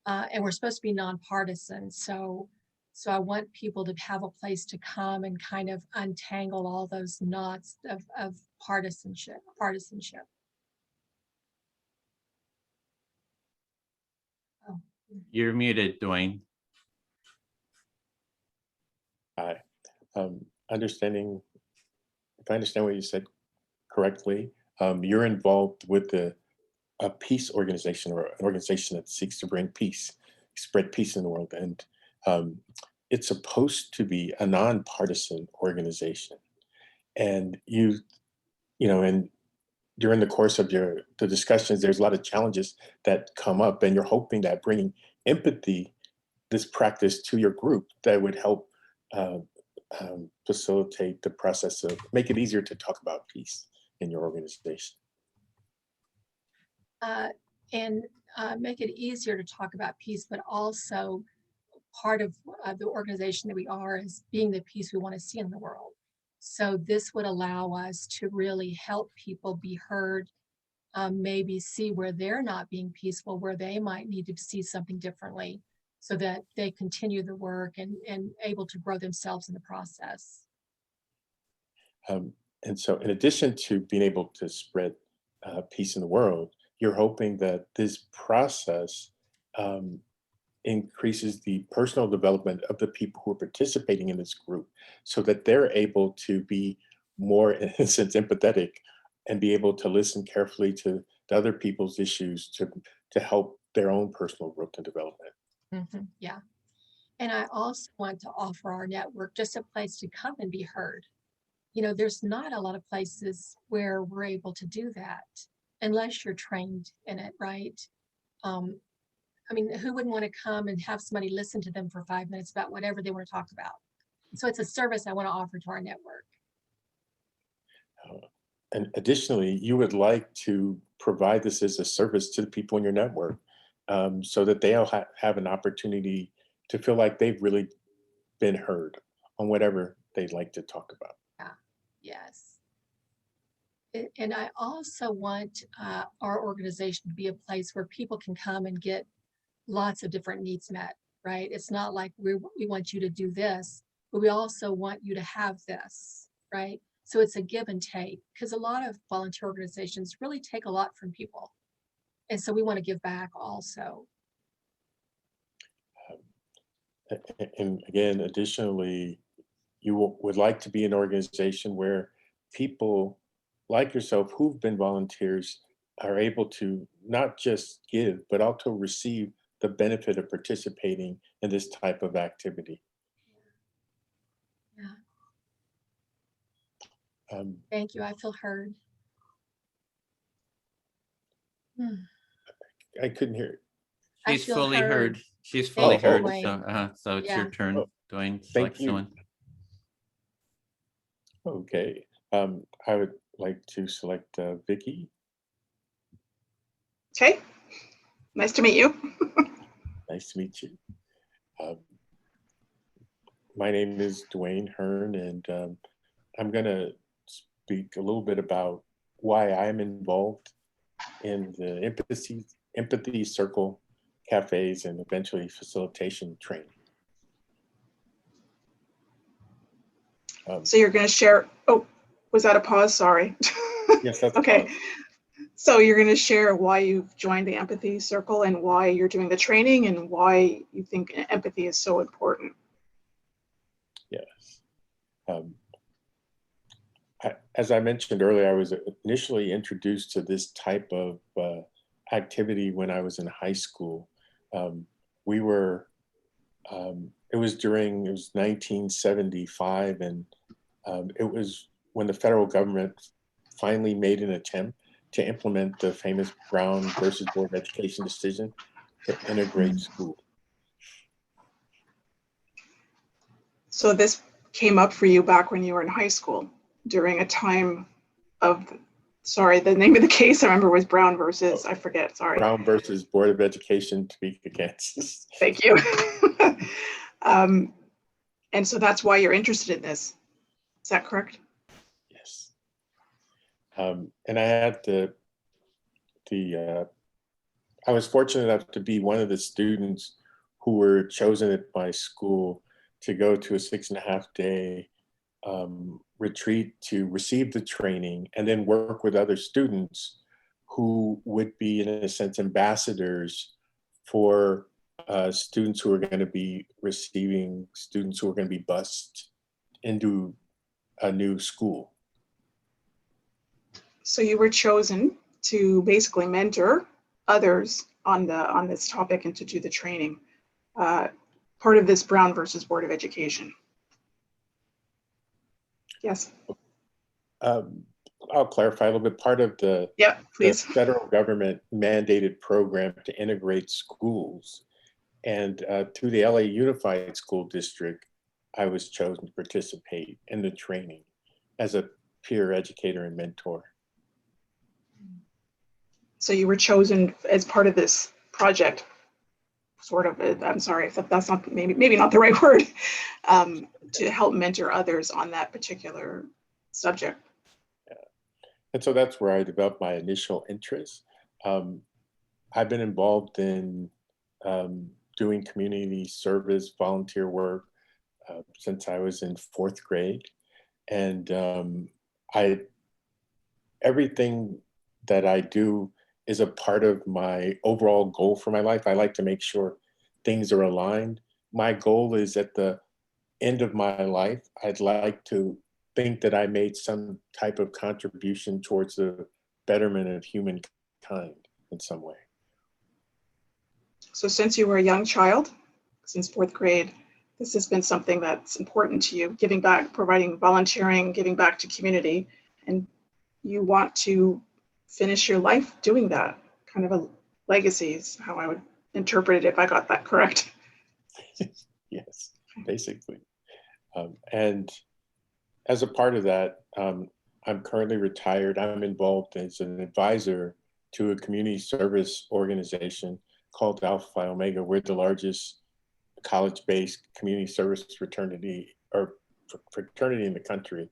And we're supposed to be nonpartisan. So I want people to have a place to come and kind of untangle all those knots of partisanship. Oh. You're muted, Dwayne. Hi. Understanding, if I understand what you said correctly, you're involved with a peace organization, or an organization that seeks to bring peace, spread peace in the world. And it's supposed to be a nonpartisan organization. And and during the course of the discussions, there's a lot of challenges that come up, and you're hoping that bringing empathy, this practice, to your group, that would help facilitate the process of make it easier to talk about peace in your organization. And make it easier to talk about peace, but also part of the organization that we are is being the peace we want to see in the world. So this would allow us to really help people be heard, maybe see where they're not being peaceful, where they might need to see something differently, so that they continue the work and able to grow themselves in the process. And so in addition to being able to spread peace in the world, you're hoping that this process increases the personal development of the people who are participating in this group, so that they're able to be more, in a sense, empathetic, and be able to listen carefully to other people's issues to help their own personal growth and development. Yeah. And I also want to offer our network just a place to come and be heard. There's not a lot of places where we're able to do that unless you're trained in it, right? I mean, who wouldn't want to come and have somebody listen to them for 5 minutes about whatever they want to talk about? So it's a service I want to offer to our network. And additionally, you would like to provide this as a service to the people in your network, so that they'll have an opportunity to feel like they've really been heard on whatever they'd like to talk about. Yes. And I also want our organization to be a place where people can come and get lots of different needs met, right? It's not like we want you to do this, but we also want you to have this, right? So it's a give and take, because a lot of volunteer organizations really take a lot from people. And so we want to give back also. And again, additionally, you would like to be an organization where people like yourself who've been volunteers are able to not just give, but also receive the benefit of participating in this type of activity. Yeah. Thank you. I feel heard. I couldn't hear it. She's fully heard. She's Thank fully you, heard. Dwayne. So it's Yeah. your turn, Dwayne. Thank Select you. someone. Okay. I would like to select Vicki. Okay. Nice to meet you. Nice to meet you. My name is Dwayne Hearn, and I'm going to speak a little bit about why I'm involved in the Empathy Circle cafes and eventually facilitation training. So you're going to share, oh, was that a pause? Sorry. Yes, that's okay. So you're going to share why you've joined the Empathy Circle and why you're doing the training and why you think empathy is so important. Yes. As I mentioned earlier, I was initially introduced to this type of activity when I was in high school. It was 1975, and it was when the federal government finally made an attempt to implement the famous Brown versus Board of Education decision to integrate school. So this came up for you back when you were in high school during a time of, sorry, the name of the case I remember was Brown versus, I forget, sorry. Brown versus Board of Education to be against. Thank you. And so that's why you're interested in this. Is that correct? Yes. And I had I was fortunate enough to be one of the students who were chosen at my school to go to a 6.5-day retreat to receive the training and then work with other students who would be, in a sense, ambassadors for students who are going to be receiving, students who are going to be bused into a new school. So you were chosen to basically mentor others on this topic and to do the training. Part of this Brown versus Board of Education. Yes. I'll clarify a little bit. Part of the federal government mandated program to integrate schools, and through the LA Unified School District, I was chosen to participate in the training as a peer educator and mentor. So you were chosen as part of this project, sort of, I'm sorry if that's not, maybe not the right word, to help mentor others on that particular subject. Yeah. And so that's where I developed my initial interest. I've been involved in doing community service, volunteer work since I was in 4th grade. And everything that I do is a part of my overall goal for my life. I like to make sure things are aligned. My goal is at the end of my life, I'd like to think that I made some type of contribution towards the betterment of humankind in some way. So since you were a young child, since 4th grade, this has been something that's important to you, giving back, providing volunteering, giving back to community, and you want to finish your life doing that, kind of a legacy is how I would interpret it if I got that correct. Yes, basically. And as a part of that, I'm currently retired. I'm involved as an advisor to a community service organization called Alpha Phi Omega. We're the largest college-based community service fraternity in the country.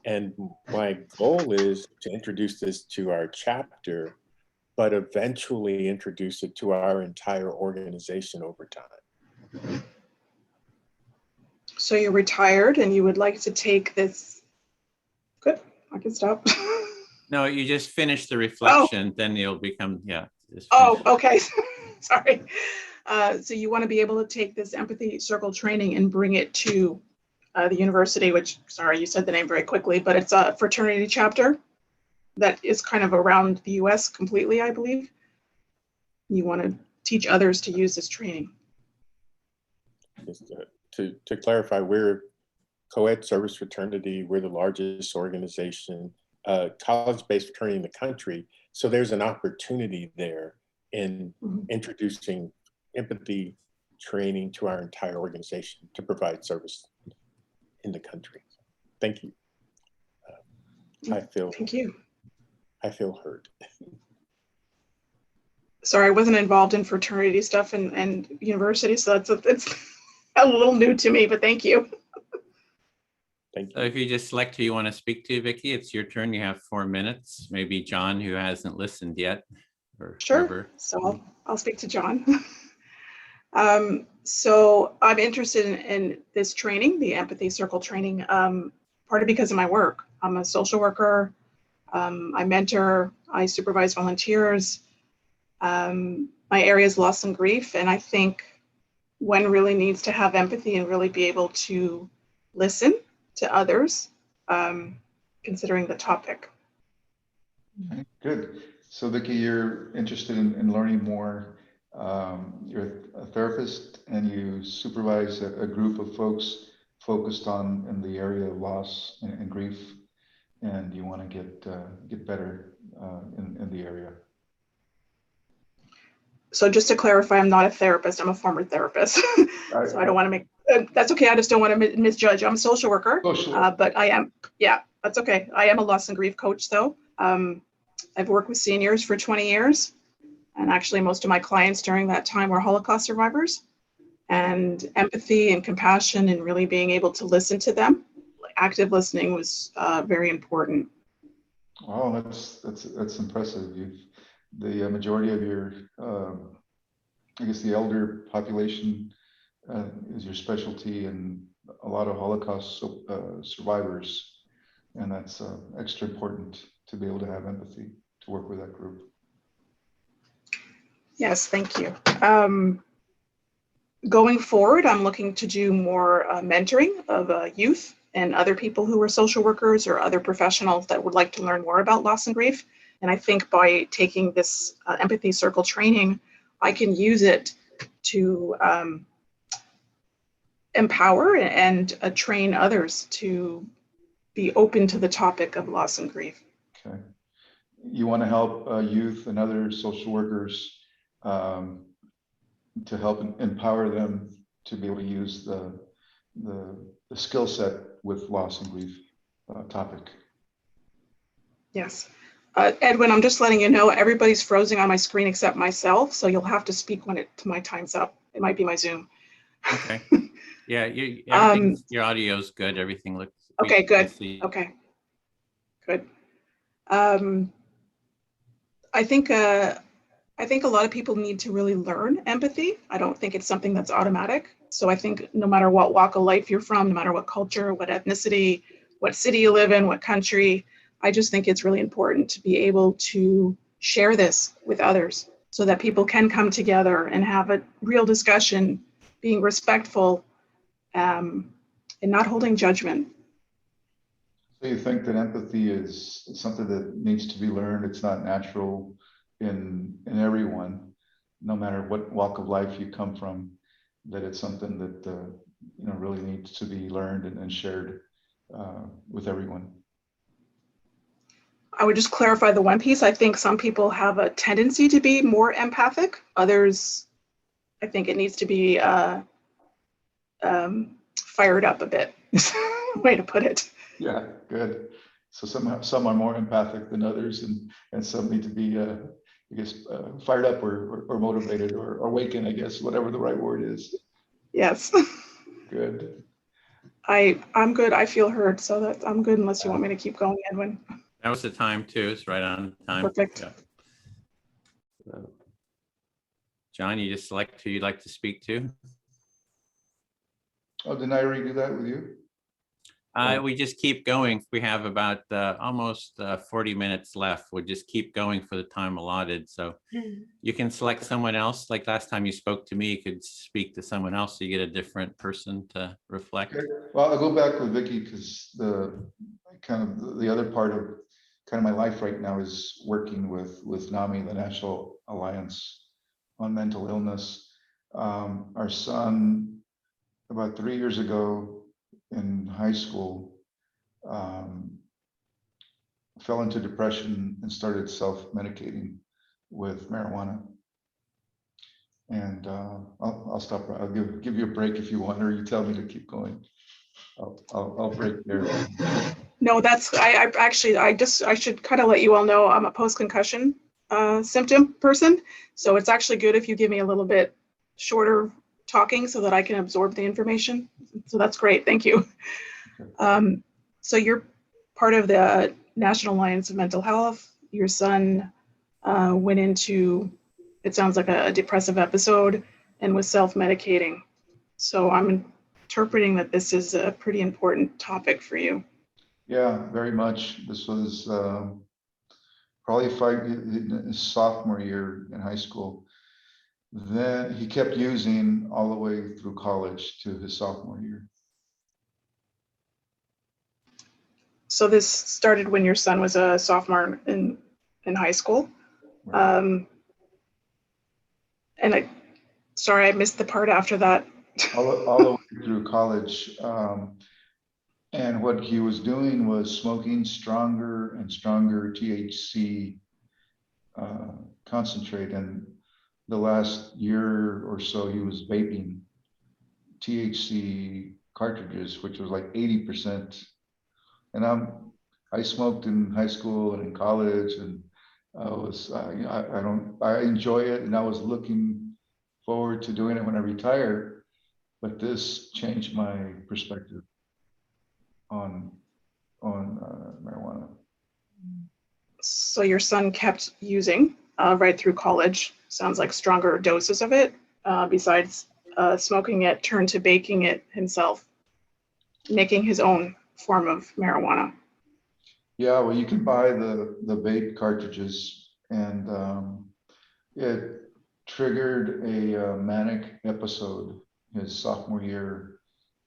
And my goal is to introduce this to our chapter, but eventually introduce it to our entire organization over time. So you're retired and you would like to take this, good, I can stop. No, you just finish the reflection, then you'll become, yeah. Oh, okay, sorry. So you want to be able to take this Empathy Circle training and bring it to the university, which, sorry, you said the name very quickly, but it's a fraternity chapter that is kind of around the US completely, I believe. You want to teach others to use this training. Just to clarify, we're co-ed service fraternity. We're the largest organization, college-based fraternity in the country. So there's an opportunity there in introducing empathy training to our entire organization to provide service in the country. Thank you. Thank you. I feel heard. Sorry, I wasn't involved in fraternity stuff and university, so it's a little new to me, but thank you. Thank So if you just select who you want to speak to, Vicki, it's your turn. You have 4 minutes. Maybe John, who hasn't listened yet, or Sure. whoever. So I'll speak to John. So I'm interested in this training, the Empathy Circle training, partly because of my work. I'm a social worker. I mentor, I supervise volunteers. My area is loss and grief. And I think one really needs to have empathy and really be able to listen to others, considering the topic. Okay, good. So Vicki, you're interested in learning more. You're a therapist and you supervise a group of folks focused on in the area of loss and grief, and you want to get better in the area. So just to clarify, I'm not a therapist. I'm a former therapist. So I don't want to make, that's okay. I just don't want to misjudge. I'm a social worker, but I am, yeah, that's okay. I am a loss and grief coach though. I've worked with seniors for 20 years. And actually most of my clients during that time were Holocaust survivors. And empathy and compassion and really being able to listen to them, active listening was very important. Oh, that's impressive. The majority of your, I guess the elder population is your specialty, and a lot of Holocaust survivors. And that's extra important to be able to have empathy, to work with that group. Yes, thank you. Going forward, I'm looking to do more mentoring of youth and other people who are social workers or other professionals that would like to learn more about loss and grief. And I think by taking this Empathy Circle training, I can use it to empower and train others to be open to the topic of loss and grief. Okay. You want to help youth and other social workers to help empower them to be able to use the skill set with loss and grief topic. Yes. Edwin, I'm just letting you know, everybody's frozen on my screen except myself, so you'll have to speak when my time's up. It might be my Zoom. Okay. Yeah, your audio is good. Everything looks okay. Good. Okay. Good. I think a lot of people need to really learn empathy. I don't think it's something that's automatic. So I think no matter what walk of life you're from, no matter what culture, what ethnicity, what city you live in, what country, I just think it's really important to be able to share this with others so that people can come together and have a real discussion, being respectful and not holding judgment. So you think that empathy is something that needs to be learned? It's not natural in everyone, no matter what walk of life you come from, that it's something that really needs to be learned and shared with everyone. I would just clarify the one piece. I think some people have a tendency to be more empathic. Others, I think it needs to be fired up a bit. Way to put it. Yeah, good. So some are more empathic than others, and some need to be, fired up or motivated or awakened, I guess, whatever the right word is. Yes. Good. I'm good. I feel heard, so that I'm good unless you want me to keep going, Edwin. That was the time too. It's right on time. Perfect. Yeah. So, John, you just select who you'd like to speak to. Oh, didn't I already do that with you? We just keep going. We have about almost 40 minutes left. We'll just keep going for the time allotted. So you can select someone else. Like last time you spoke to me, you could speak to someone else so you get a different person to reflect. Okay. Well, I'll go back with Vicki because the other part of my life right now is working with NAMI, the National Alliance on Mental Illness. Our son, about 3 years ago, in high school, fell into depression and started self-medicating with marijuana. And I'll stop. I'll give you a break if you want, or you tell me to keep going. I'll break there. No, that's I should kind of let you all know I'm a post-concussion symptom person. So it's actually good if you give me a little bit shorter talking so that I can absorb the information. So that's great. Thank you. So you're part of the National Alliance of Mental Health. Your son went into, it sounds like a depressive episode and was self-medicating. So I'm interpreting that this is a pretty important topic for you. Yeah, very much. This was probably his sophomore year in high school. Then he kept using all the way through college to his sophomore year. So this started when your son was a sophomore in high school. And sorry, I missed the part after that. all the way through college. And what he was doing was smoking stronger and stronger THC concentrate. And the last year or so, he was vaping THC cartridges, which was like 80%. And I smoked in high school and in college, and I enjoy it, and I was looking forward to doing it when I retire. But this changed my perspective on marijuana. So your son kept using right through college. Sounds like stronger doses of it. Besides smoking it, turned to baking it himself, making his own form of marijuana. Yeah, well, you can buy the vape cartridges, and it triggered a manic episode his sophomore year,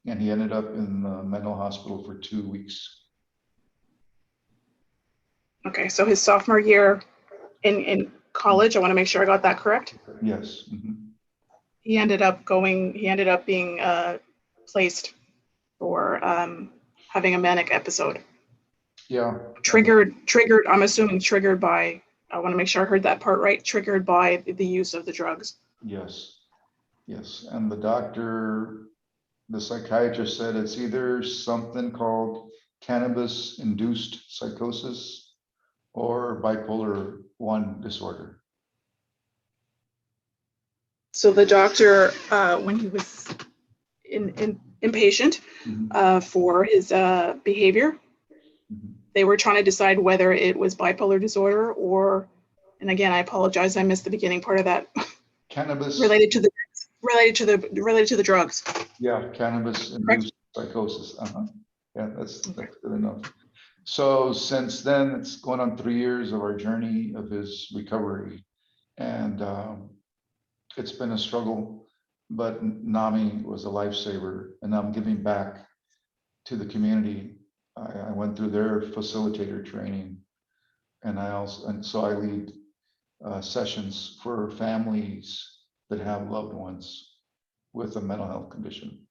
and he ended up in the mental hospital for 2 weeks. Okay, so his sophomore year in college, I want to make sure I got that correct. Yes. Mm-hmm. He ended up being placed for having a manic episode. Yeah. Triggered, I'm assuming triggered by, I want to make sure I heard that part right, triggered by the use of the drugs. Yes. Yes. And the psychiatrist said it's either something called cannabis-induced psychosis or bipolar 1 disorder. So the doctor, when he was impatient for his behavior, they were trying to decide whether it was bipolar disorder or, and again, I apologize, I missed the beginning part of that. Cannabis related to the drugs. Yeah, cannabis-induced psychosis. Yeah, that's good enough. So since then, it's going on 3 years of our journey of his recovery, and it's been a struggle. But NAMI was a lifesaver, and I'm giving back to the community. I went through their facilitator training, and so I lead sessions for families that have loved ones with a mental health condition.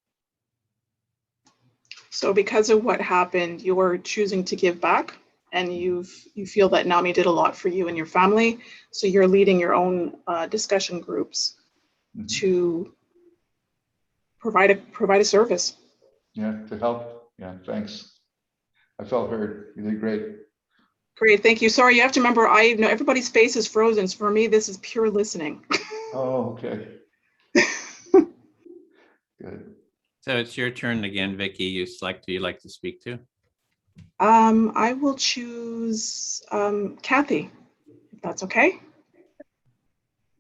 So because of what happened, you're choosing to give back, and you feel that NAMI did a lot for you and your family. So you're leading your own discussion groups to provide a service. Yeah, to help. Yeah, thanks. I felt heard. You did great. Great, thank you. Sorry, you have to remember, I know everybody's face is frozen. So for me, this is pure listening. Oh, okay. Good. So it's your turn again, Vicki. You select who you'd like to speak to. I will choose Kathy, if that's okay.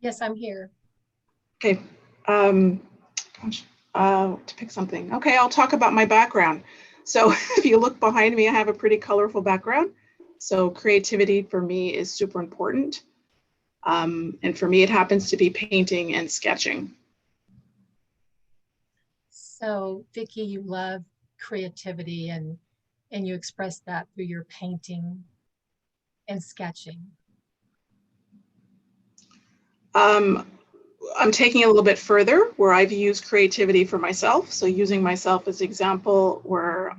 Yes, I'm here. Okay. To pick something. Okay, I'll talk about my background. So if you look behind me, I have a pretty colorful background. So creativity for me is super important. And for me, it happens to be painting and sketching. So Vicki, you love creativity and you express that through your painting and sketching. I'm taking it a little bit further where I've used creativity for myself. So using myself as example, where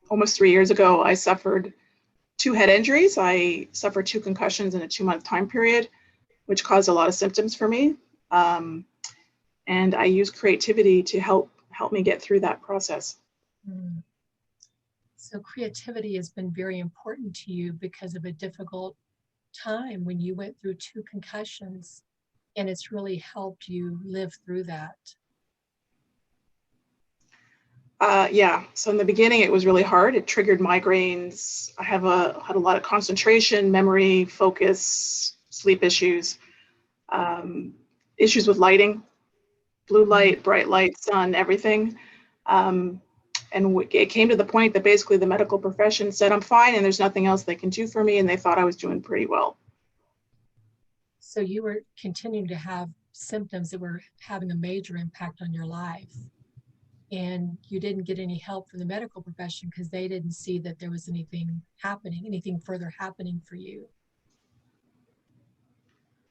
almost 3 years ago, I suffered 2 head injuries. I suffered 2 concussions in a 2-month time period, which caused a lot of symptoms for me. And I use creativity to help me get through that process. So creativity has been very important to you because of a difficult time when you went through 2 concussions, and it's really helped you live through that. Yeah, so in the beginning it was really hard. It triggered migraines. I had a lot of concentration, memory, focus, sleep issues, issues with lighting, blue light, bright light, sun, everything. And it came to the point that basically the medical profession said I'm fine and there's nothing else they can do for me, and they thought I was doing pretty well. So you were continuing to have symptoms that were having a major impact on your life, and you didn't get any help from the medical profession because they didn't see that there was anything happening, anything further happening for you.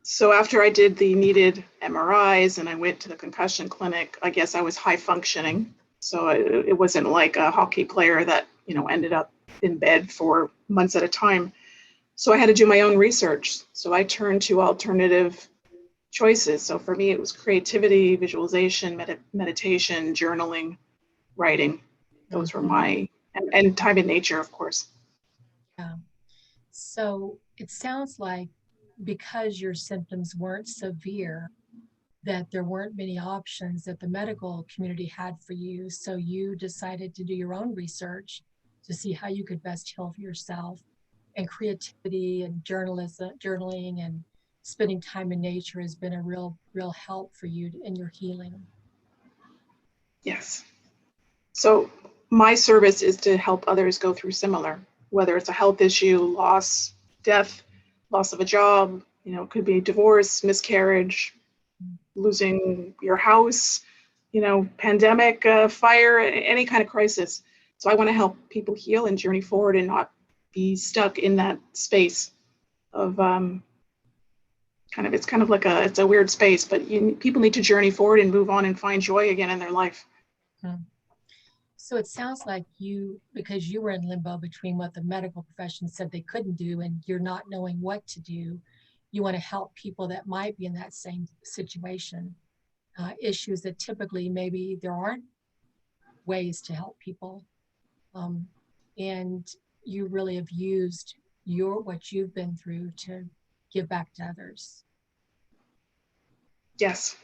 So after I did the needed MRIs and I went to the concussion clinic, I guess I was high functioning. So it wasn't like a hockey player that, ended up in bed for months at a time. So I had to do my own research. So I turned to alternative choices. So for me, it was creativity, visualization, meditation, journaling, writing. Those were and time in nature, of course. Yeah. So it sounds like because your symptoms weren't severe, that there weren't many options that the medical community had for you. So you decided to do your own research to see how you could best heal for yourself. And creativity and journaling and spending time in nature has been a real help for you in your healing. Yes. So my service is to help others go through similar, whether it's a health issue, loss, death, loss of a job, it could be divorce, miscarriage, losing your house, pandemic, fire, any kind of crisis. So I want to help people heal and journey forward and not be stuck in that space of it's kind of like it's a weird space, but people need to journey forward and move on and find joy again in their life. So it sounds like because you were in limbo between what the medical profession said they couldn't do and you're not knowing what to do, you want to help people that might be in that same situation, issues that typically maybe there aren't ways to help people. And you really have used what you've been through to give back to others. Yes.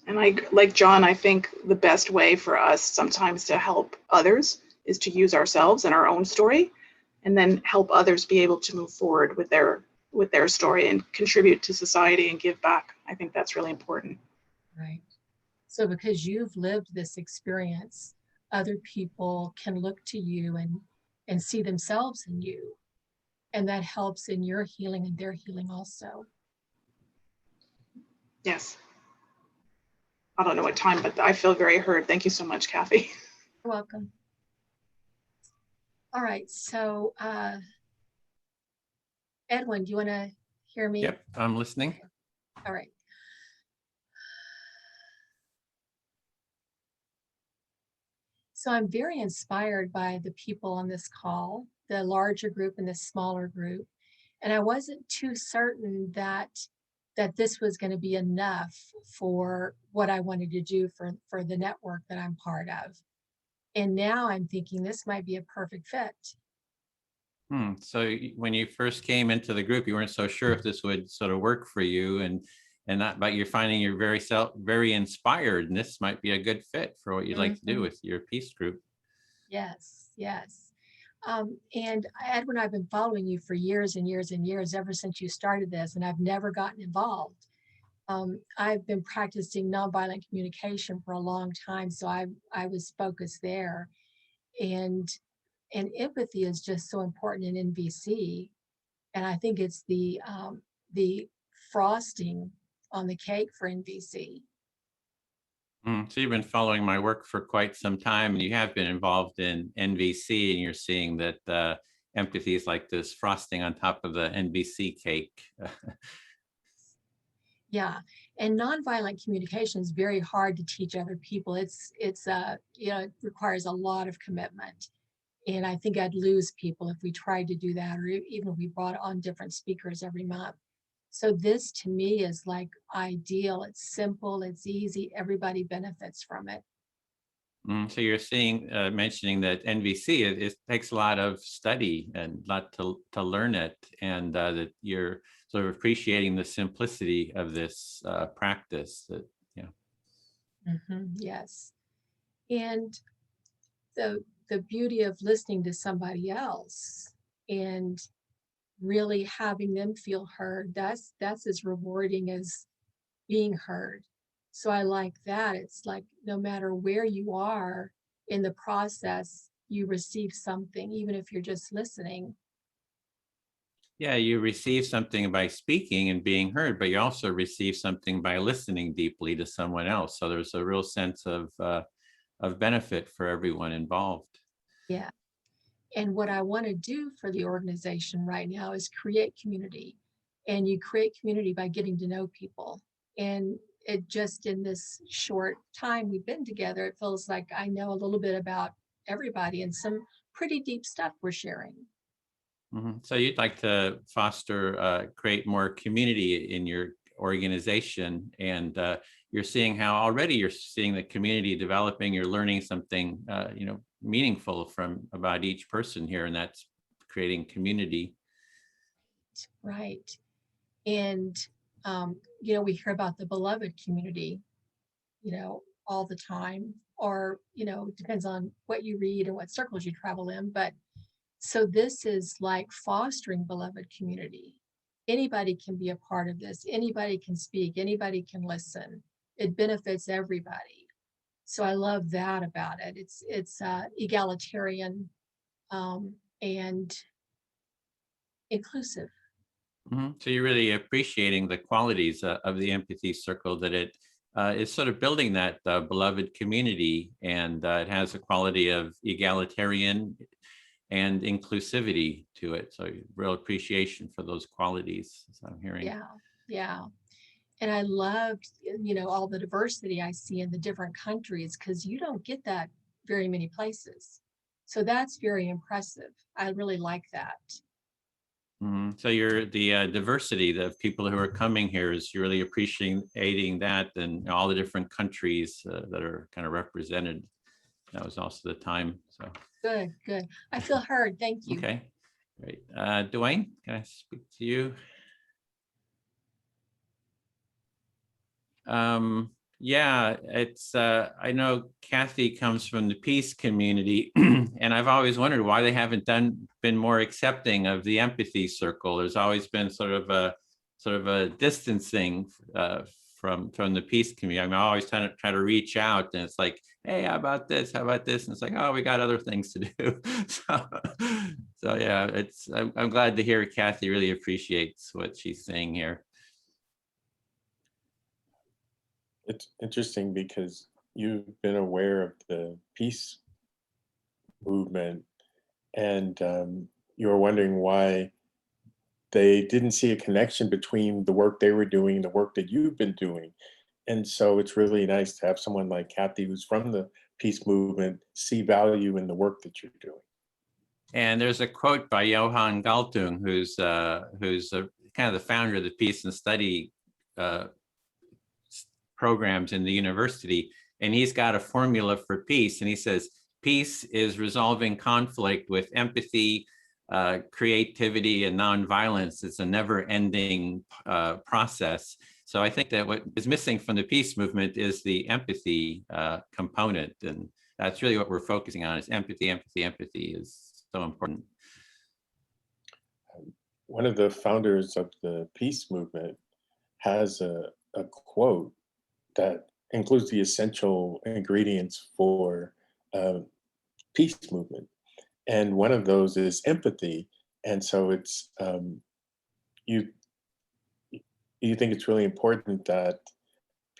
And like John, I think the best way for us sometimes to help others is to use ourselves and our own story, and then help others be able to move forward with their story and contribute to society and give back. I think that's really important. Right. So because you've lived this experience, other people can look to you and see themselves in you. And that helps in your healing and their healing also. Yes. I don't know what time, but I feel very heard. Thank you so much, Kathy. You're welcome. All right, so Edwin, do you want to hear me? Yep, I'm listening. All right. So I'm very inspired by the people on this call, the larger group and the smaller group. And I wasn't too certain that this was going to be enough for what I wanted to do for the network that I'm part of. And now I'm thinking this might be a perfect fit. So when you first came into the group, you weren't so sure if this would sort of work for you, but you're finding you're very inspired, and this might be a good fit for what you'd like to do with your peace group. Yes, yes. And Edwin, I've been following you for years and years and years, ever since you started this, and I've never gotten involved. I've been practicing nonviolent communication for a long time, so I was focused there. And empathy is just so important in NVC. And I think it's the frosting on the cake for NVC. So you've been following my work for quite some time, and you have been involved in NVC, and you're seeing that empathy is like this frosting on top of the NVC cake. Yeah, and nonviolent communication is very hard to teach other people. It requires a lot of commitment, and I think I'd lose people if we tried to do that, or even if we brought on different speakers every month. So this to me is like ideal. It's simple, it's easy, everybody benefits from it. So you're mentioning that NVC, it takes a lot of study and a lot to learn it, and that you're sort of appreciating the simplicity of this practice. Yes. And the beauty of listening to somebody else and really having them feel heard, that's as rewarding as being heard. So I like that. It's like no matter where you are in the process, you receive something, even if you're just listening. Yeah, you receive something by speaking and being heard, but you also receive something by listening deeply to someone else. So there's a real sense of benefit for everyone involved. Yeah. And what I want to do for the organization right now is create community. And you create community by getting to know people. And it just in this short time we've been together, it feels like I know a little bit about everybody and some pretty deep stuff we're sharing. So you'd like to foster, create more community in your organization, and you're seeing how already you're seeing the community developing. You're learning something, meaningful from about each person here, and that's creating community. Right. And, we hear about the beloved community, all the time, or, depends on what you read and what circles you travel in. But so this is like fostering beloved community. Anybody can be a part of this. Anybody can speak. Anybody can listen. It benefits everybody. So I love that about it. It's egalitarian and inclusive. So you're really appreciating the qualities of the Empathy Circle, that it is sort of building that beloved community, and it has a quality of egalitarian and inclusivity to it. So real appreciation for those qualities, as I'm hearing. Yeah. And I loved, all the diversity I see in the different countries, because you don't get that very many places. So that's very impressive. I really like that. So you're the diversity of people who are coming here is you're really appreciating that, and all the different countries that are kind of represented. That was also the time. So Good. I feel heard. Thank you. Okay, great. Dwayne, can I speak to you? Yeah, it's I know Kathy comes from the peace community, and I've always wondered why they haven't been more accepting of the Empathy Circle. There's always been sort of a distancing from the peace community. I mean, I always try to reach out, and it's like, hey, how about this? How about this? And it's like, oh, we got other things to do. So yeah, I'm glad to hear Kathy really appreciates what she's saying here. It's interesting because you've been aware of the peace movement, and you were wondering why they didn't see a connection between the work they were doing and the work that you've been doing. And so it's really nice to have someone like Kathy, who's from the peace movement, see value in the work that you're doing. And there's a quote by Johan Galtung, who's kind of the founder of the Peace and Study programs in the university, and he's got a formula for peace, and he says peace is resolving conflict with empathy, creativity, and nonviolence. It's a never-ending process. So I think that what is missing from the peace movement is the empathy component, and that's really what we're focusing on, is empathy. Empathy is so important. One of the founders of the peace movement has a quote that includes the essential ingredients for peace movement. And one of those is empathy. And so it's, you think it's really important that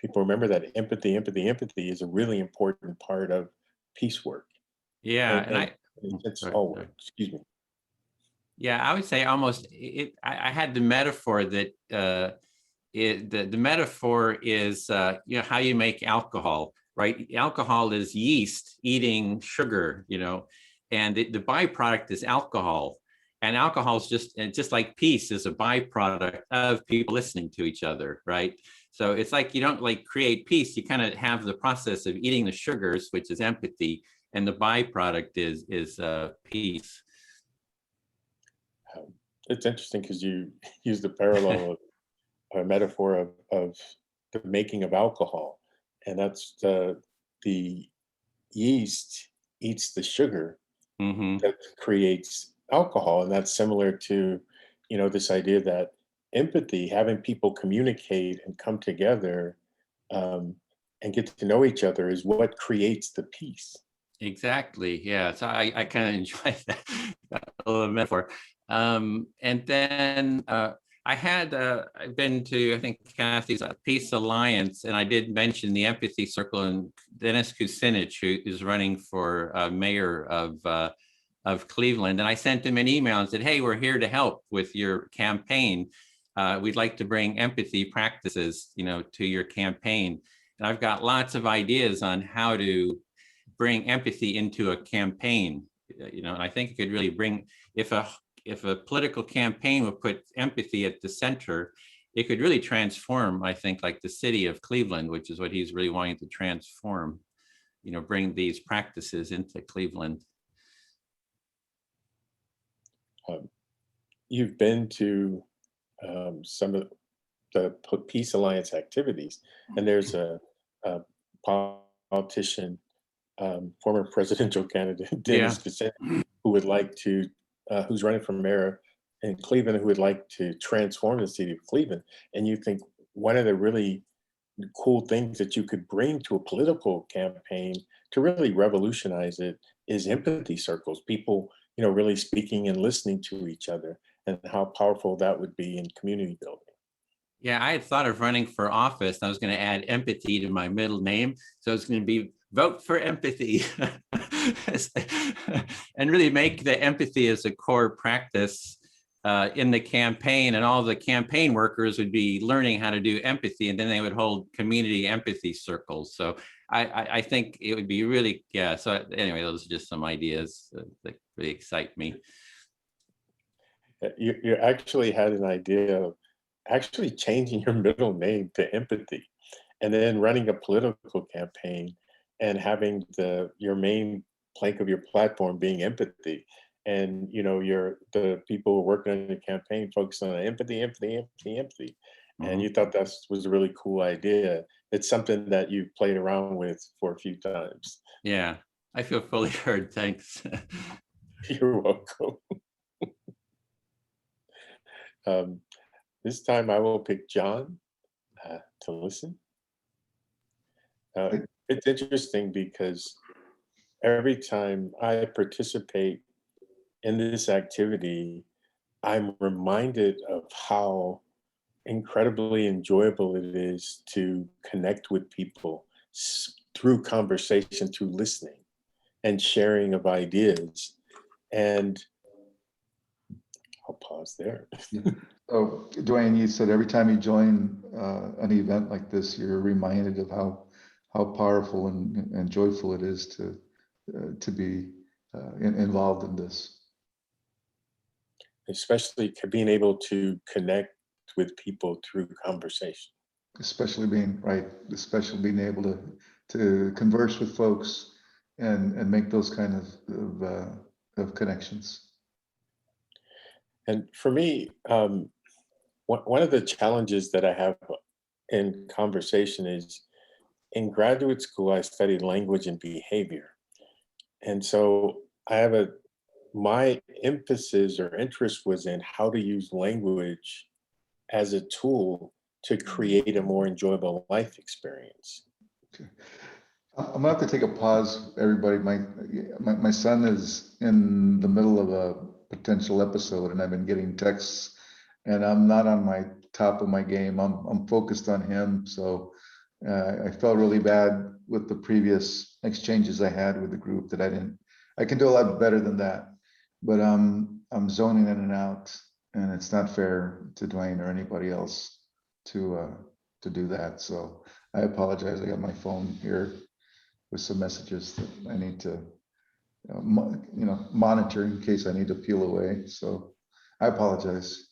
people remember that empathy is a really important part of peace work. Yeah, and it's all work. Excuse me. Yeah, I would say almost, I had the metaphor that the metaphor is how you make alcohol, right? Alcohol is yeast eating sugar, and the byproduct is alcohol. And alcohol is just like peace is a byproduct of people listening to each other, right? So it's like you don't create peace, you kind of have the process of eating the sugars, which is empathy, and the byproduct is peace. It's interesting because you use the parallel of a metaphor of the making of alcohol, and that's the yeast eats the sugar Mm-hmm. that creates alcohol. And that's similar to, this idea that empathy, having people communicate and come together and get to know each other, is what creates the peace. Exactly. Yeah. So I kind of enjoy that little metaphor. And then I've been to, I think, Kathy's Peace Alliance, and I did mention the Empathy Circle, and Dennis Kucinich, who is running for mayor of Cleveland. And I sent him an email and said, hey, we're here to help with your campaign. We'd like to bring empathy practices, to your campaign. And I've got lots of ideas on how to bring empathy into a campaign, and I think it could really bring, if a political campaign would put empathy at the center, it could really transform, I think, like the city of Cleveland, which is what he's really wanting to transform, bring these practices into Cleveland. You've been to some of the Peace Alliance activities, and there's a politician, former presidential candidate, Dennis Kucinich, who would like to, who's running for mayor in Cleveland, who would like to transform the city of Cleveland. And you think one of the really cool things that you could bring to a political campaign to really revolutionize it is empathy circles, people, really speaking and listening to each other, and how powerful that would be in community building. Yeah, I had thought of running for office. I was going to add empathy to my middle name. So it's going to be vote for empathy and really make the empathy as a core practice in the campaign. And all the campaign workers would be learning how to do empathy, and then they would hold community empathy circles. So I think it would be really, so anyway, those are just some ideas that really excite me. You actually had an idea of actually changing your middle name to Empathy, and then running a political campaign and having your main plank of your platform being empathy. And the people who are working on the campaign focus on empathy. And you thought that was a really cool idea. It's something that you played around with for a few times. Yeah, I feel fully heard. Thanks. You're welcome. This time I will pick John to listen. It's interesting because every time I participate in this activity, I'm reminded of how incredibly enjoyable it is to connect with people through conversation, through listening and sharing of ideas. And I'll pause there. Oh, Dwayne, you said every time you join an event like this, you're reminded of how powerful and joyful it is to be involved in this. Especially being able to connect with people through conversation. Especially being able to converse with folks and make those kind of connections. And for me, one of the challenges that I have in conversation is, in graduate school, I studied language and behavior. And so my emphasis or interest was in how to use language as a tool to create a more enjoyable life experience. Okay. I'm gonna have to take a pause, everybody. My son is in the middle of a potential episode, and I've been getting texts, and I'm not on my top of my game. I'm focused on him, so I felt really bad with the previous exchanges I had with the group that I can do a lot better than that, but I'm zoning in and out, and it's not fair to Dwayne or anybody else to do that. So I apologize. I got my phone here with some messages that I need to monitor in case I need to peel away. So I apologize.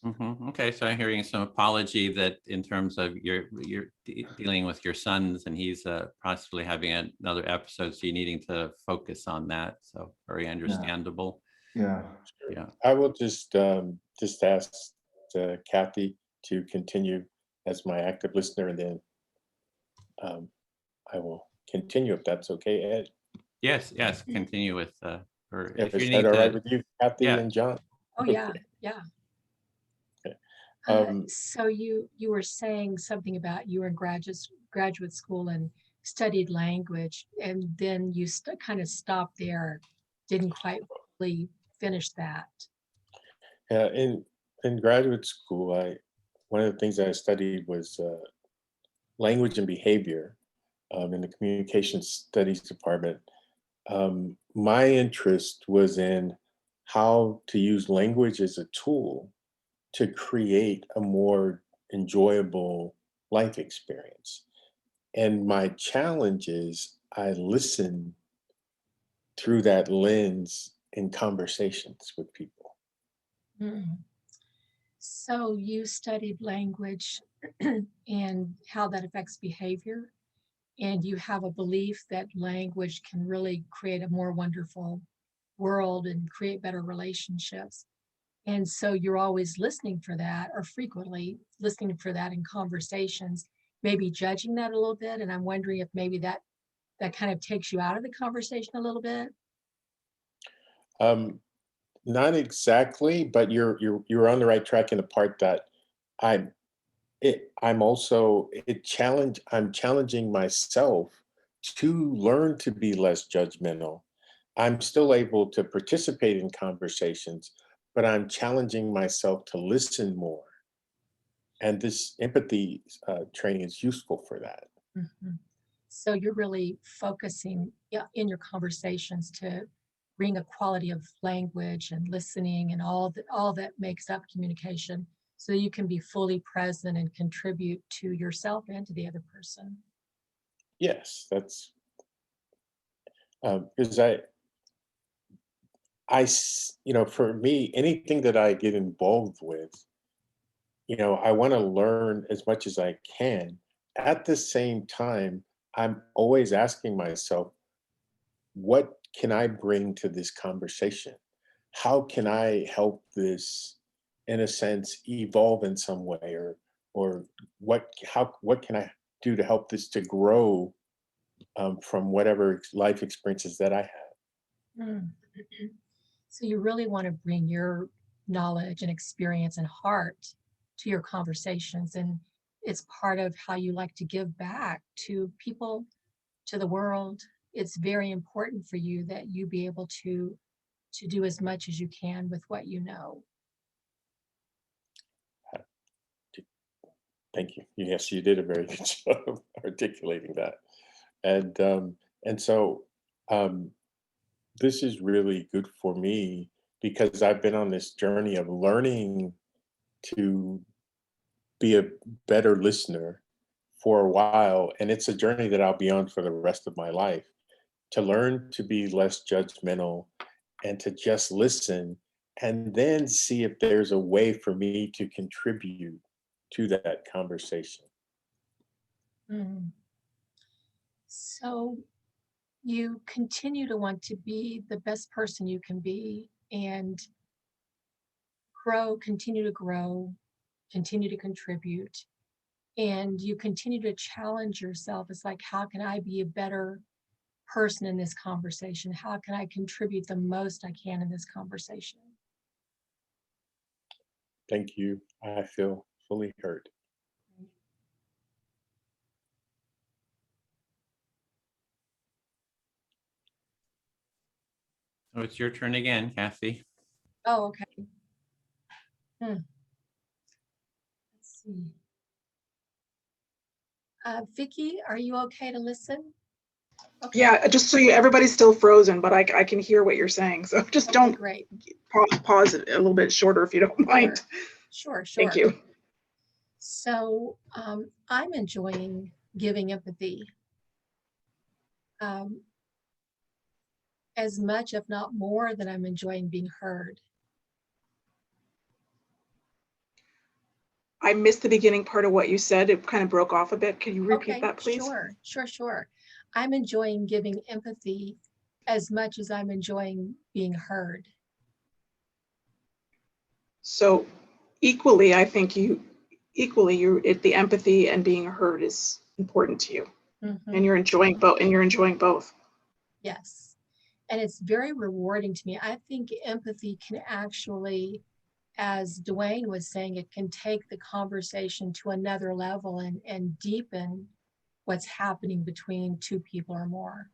Okay, so I'm hearing some apology that in terms of you're dealing with your sons, and he's possibly having another episode, so you're needing to focus on that. So very understandable. Yeah. I will just ask Kathy to continue as my active listener, and then I will continue if that's okay, Ed. Yes, continue with, or if you Is need that all right to, with you, Kathy yeah. and John? Oh, yeah, yeah. Um, So you were saying something about you were in graduate school and studied language, and then you kind of stopped there, didn't quite really finish that. Yeah, in graduate school, one of the things I studied was language and behavior in the communication studies department. My interest was in how to use language as a tool to create a more enjoyable life experience. And my challenge is I listen through that lens in conversations with people. Mm. So you studied language and how that affects behavior, and you have a belief that language can really create a more wonderful world and create better relationships. And so you're always listening for that, or frequently listening for that in conversations, maybe judging that a little bit. And I'm wondering if maybe that kind of takes you out of the conversation a little bit. Not exactly, but you're on the right track in the part that I'm challenging myself to learn to be less judgmental. I'm still able to participate in conversations, but I'm challenging myself to listen more. And this empathy training is useful for that. Mhm. So you're really focusing in your conversations to bring a quality of language and listening and all that makes up communication, so you can be fully present and contribute to yourself and to the other person. Yes, that's because for me, anything that I get involved with, I want to learn as much as I can. At the same time, I'm always asking myself, what can I bring to this conversation? How can I help this, in a sense, evolve in some way, or what can I do to help this to grow from whatever life experiences that I have? Mm. So you really want to bring your knowledge and experience and heart to your conversations, and it's part of how you like to give back to people, to the world. It's very important for you that you be able to do as much as you can with what you know. Thank you. Yes, you did a very good job of articulating that. And so this is really good for me because I've been on this journey of learning to be a better listener for a while. And it's a journey that I'll be on for the rest of my life, to learn to be less judgmental and to just listen, and then see if there's a way for me to contribute to that conversation. Mm. So you continue to want to be the best person you can be and continue to grow, continue to contribute, and you continue to challenge yourself. It's like, how can I be a better person in this conversation? How can I contribute the most I can in this conversation? Thank you. I feel fully heard. So it's your turn again, Kathy. Oh, okay. Let's see. Vicki, are you okay to listen? Okay. Yeah, just so everybody's still frozen, but I can hear what you're saying. So just don't great. Pause it a little bit shorter if you don't mind. Sure. Thank you. So I'm enjoying giving empathy as much, if not more, than I'm enjoying being heard. I missed the beginning part of what you said. It kind of broke off a bit. Can you repeat that, please? Sure. I'm enjoying giving empathy as much as I'm enjoying being heard. So equally, I think the empathy and being heard is important to you. Mm-hmm. And you're enjoying both. Yes. And it's very rewarding to me. I think empathy can actually, as Dwayne was saying, it can take the conversation to another level and deepen what's happening between two people or more.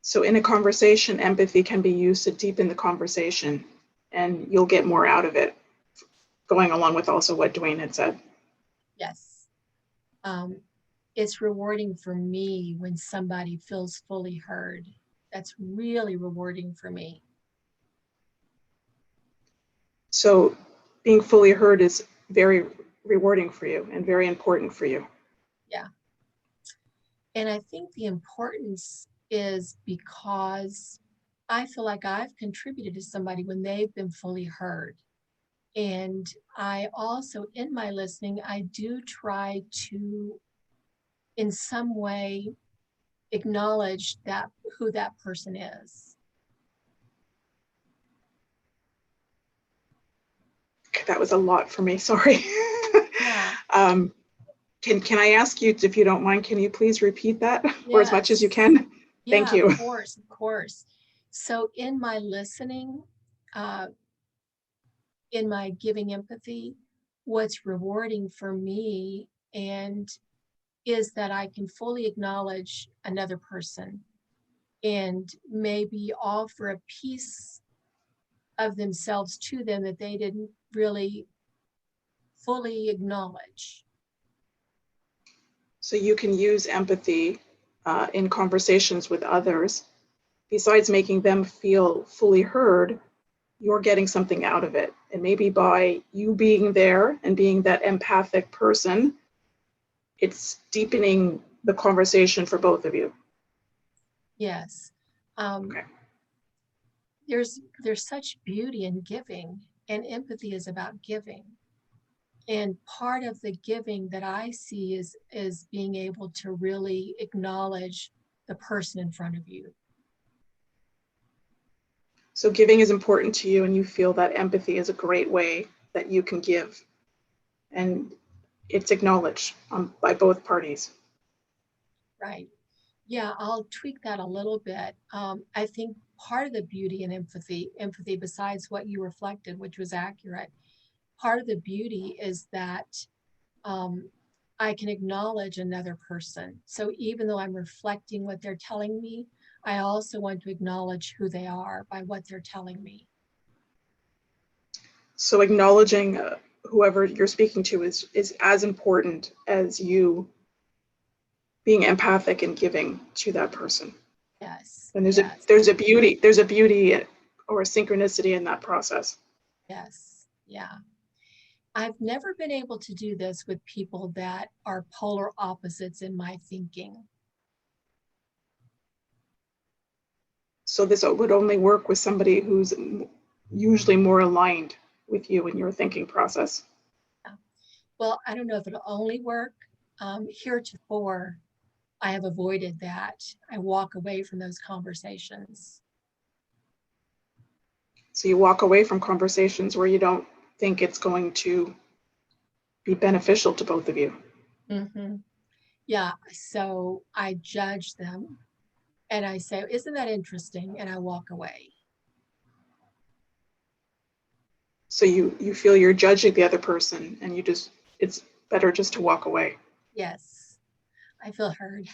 So in a conversation, empathy can be used to deepen the conversation, and you'll get more out of it, going along with also what Dwayne had said. Yes. It's rewarding for me when somebody feels fully heard. That's really rewarding for me. So being fully heard is very rewarding for you and very important for you. Yeah. And I think the importance is because I feel like I've contributed to somebody when they've been fully heard. And I also, in my listening, I do try to, in some way, acknowledge that who that person is. That was a lot for me, sorry. Yeah. Can I ask you, if you don't mind, can you please repeat that, or as much as you can? Thank you. Of course, of course. So in my listening, in my giving empathy, what's rewarding for me is that I can fully acknowledge another person and maybe offer a piece of themselves to them that they didn't really fully acknowledge. So you can use empathy in conversations with others. Besides making them feel fully heard, you're getting something out of it. And maybe by you being there and being that empathic person, it's deepening the conversation for both of you. Yes. Okay. There's such beauty in giving, and empathy is about giving. And part of the giving that I see is being able to really acknowledge the person in front of you. So giving is important to you, and you feel that empathy is a great way that you can give. And it's acknowledged by both parties. Right. Yeah, I'll tweak that a little bit. I think part of the beauty in empathy besides what you reflected, which was accurate, part of the beauty is that I can acknowledge another person. So even though I'm reflecting what they're telling me, I also want to acknowledge who they are by what they're telling me. So acknowledging whoever you're speaking to is as important as you being empathic and giving to that person. Yes. And there's a beauty or a synchronicity in that process. Yes. Yeah. I've never been able to do this with people that are polar opposites in my thinking. So this would only work with somebody who's usually more aligned with you in your thinking process. Yeah. Well, I don't know if it'll only work. Heretofore, I have avoided that. I walk away from those conversations. So you walk away from conversations where you don't think it's going to be beneficial to both of you. Mm-hmm. Yeah, so I judge them and I say, isn't that interesting? And I walk away. So you feel you're judging the other person, and it's better just to walk away. Yes, I feel heard.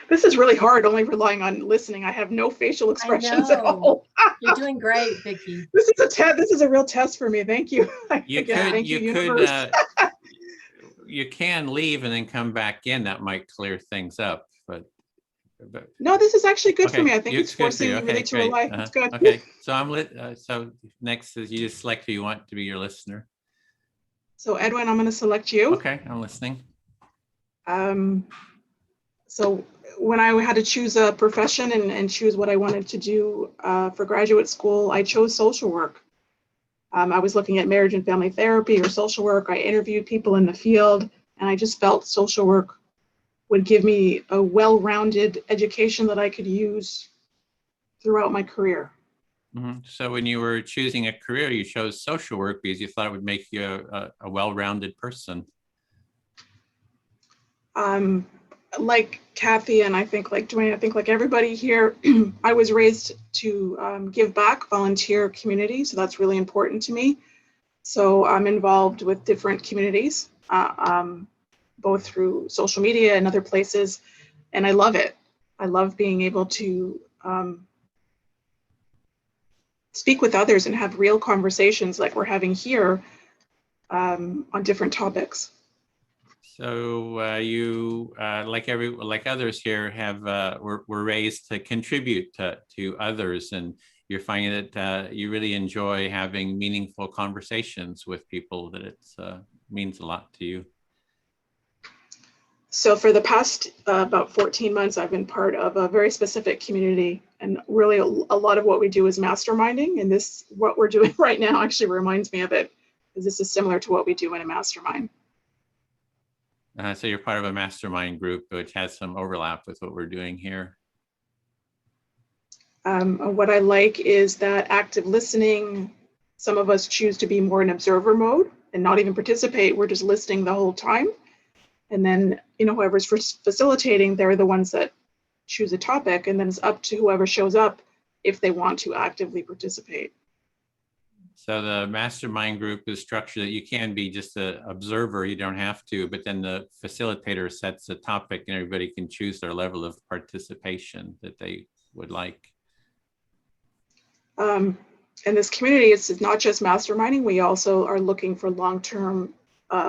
This is really hard, only relying on listening. I have no facial expressions at all. You're doing great, Vicki. This is a test. This is a real test for me. Thank you. You can leave and then come back in. That might clear things up, but no, this is actually good okay, for me. I think it's good forcing for you. me Okay, really to great. rely. It's good. Okay, so I'm lit. So next is you just select who you want to be your listener. So Edwin, I'm going to select you. Okay, I'm listening. So when I had to choose a profession and choose what I wanted to do for graduate school, I chose social work. I was looking at marriage and family therapy or social work. I interviewed people in the field, and I just felt social work would give me a well-rounded education that I could use throughout my career. Mm-hmm. So when you were choosing a career, you chose social work because you thought it would make you a well-rounded person. like Kathy, and I think like Dwayne, I think like everybody here, I was raised to give back, volunteer community. So that's really important to me. So I'm involved with different communities, both through social media and other places. And I love it. I love being able to speak with others and have real conversations like we're having here on different topics. So you, like others here, have were raised to contribute to others, and you're finding that you really enjoy having meaningful conversations with people. That it means a lot to you. So for the past about 14 months, I've been part of a very specific community, and really a lot of what we do is masterminding. And this, what we're doing right now, actually reminds me of it, because this is similar to what we do in a mastermind. So you're part of a mastermind group, which has some overlap with what we're doing here. What I like is that active listening. Some of us choose to be more in observer mode and not even participate. We're just listening the whole time. And then, you know, whoever's facilitating, they're the ones that choose a topic, and then it's up to whoever shows up if they want to actively participate. So the mastermind group is structured that you can be just an observer, you don't have to, but then the facilitator sets a topic and everybody can choose their level of participation that they would like. And this community is not just masterminding, we also are looking for long-term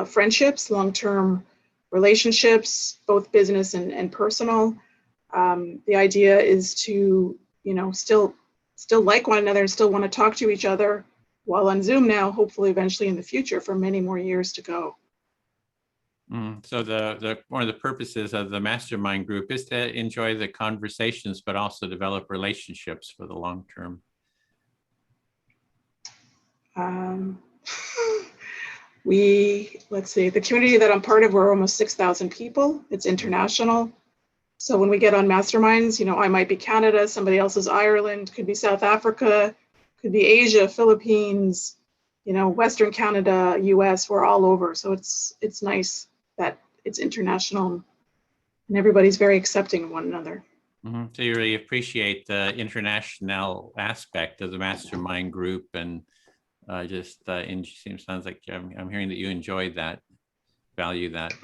friendships, long-term relationships, both business and personal. The idea is to, you know, still like one another and still want to talk to each other while on Zoom now, hopefully eventually in the future for many more years to go. So one of the purposes of the mastermind group is to enjoy the conversations, but also develop relationships for the long term. Let's see, the community that I'm part of, we're almost 6,000 people. It's international. So when we get on masterminds, you know, I might be Canada, somebody else is Ireland, could be South Africa, could be Asia, Philippines, you know, Western Canada, US, we're all over. So it's nice that it's international and everybody's very accepting of one another. Mm-hmm. So you really appreciate the international aspect of the mastermind group, and sounds like I'm hearing that you enjoyed that, value that.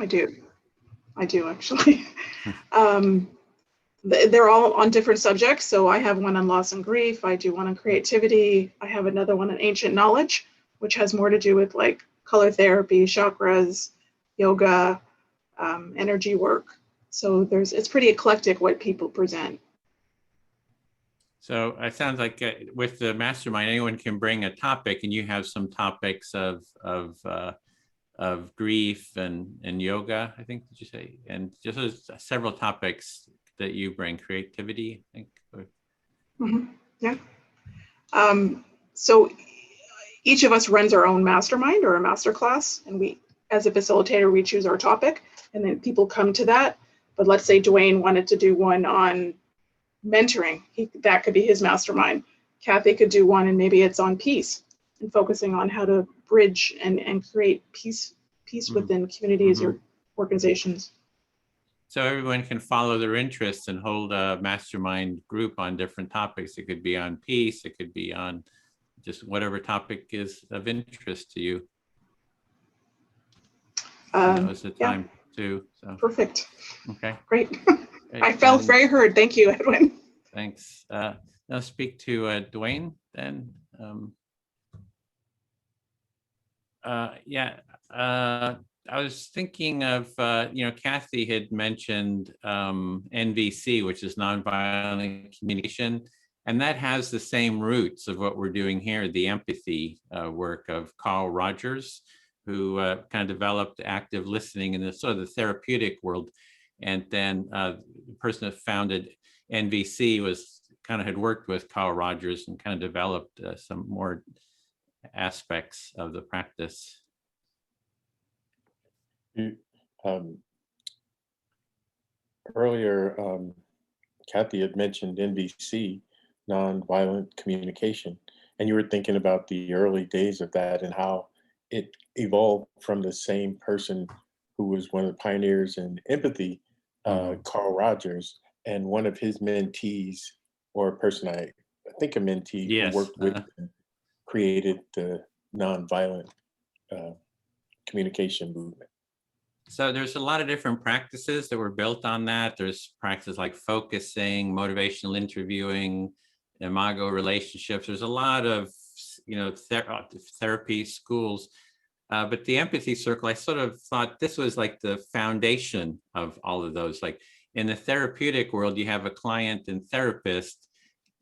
I do actually. They're all on different subjects. So I have one on loss and grief. I do one on creativity. I have another one on ancient knowledge, which has more to do with like color therapy, chakras, yoga, energy work. So it's pretty eclectic what people present. So it sounds like with the mastermind, anyone can bring a topic, and you have some topics of grief and yoga, I think, did you say? And just several topics that you bring, creativity, I think. Mm-hmm. Yeah. So each of us runs our own mastermind or a masterclass, and we, as a facilitator, we choose our topic, and then people come to that. But let's say Dwayne wanted to do one on mentoring, that could be his mastermind. Kathy could do one, and maybe it's on peace and focusing on how to bridge and create peace within communities or organizations. So everyone can follow their interests and hold a mastermind group on different topics. It could be on peace, it could be on just whatever topic is of interest to you. Now's the time too. So. Perfect. Okay. Great. I felt very heard. Thank you, Edwin. Thanks. Now speak to Dwayne then. I was thinking of, Kathy had mentioned NVC, which is nonviolent communication, and that has the same roots of what we're doing here, the empathy work of Carl Rogers, who kind of developed active listening in the sort of the therapeutic world. And then the person that founded NVC had worked with Carl Rogers and kind of developed some more aspects of the practice. Earlier, Kathy had mentioned NVC, nonviolent communication, and you were thinking about the early days of that and how it evolved from the same person who was one of the pioneers in empathy Carl Rogers, and one of his mentees, or a person I think a mentee Yes. who worked with him, created the nonviolent communication movement. So there's a lot of different practices that were built on that. There's practices like focusing, motivational interviewing, imago relationships. There's a lot of, therapy schools. But the Empathy Circle, I sort of thought this was like the foundation of all of those. Like in the therapeutic world, you have a client and therapist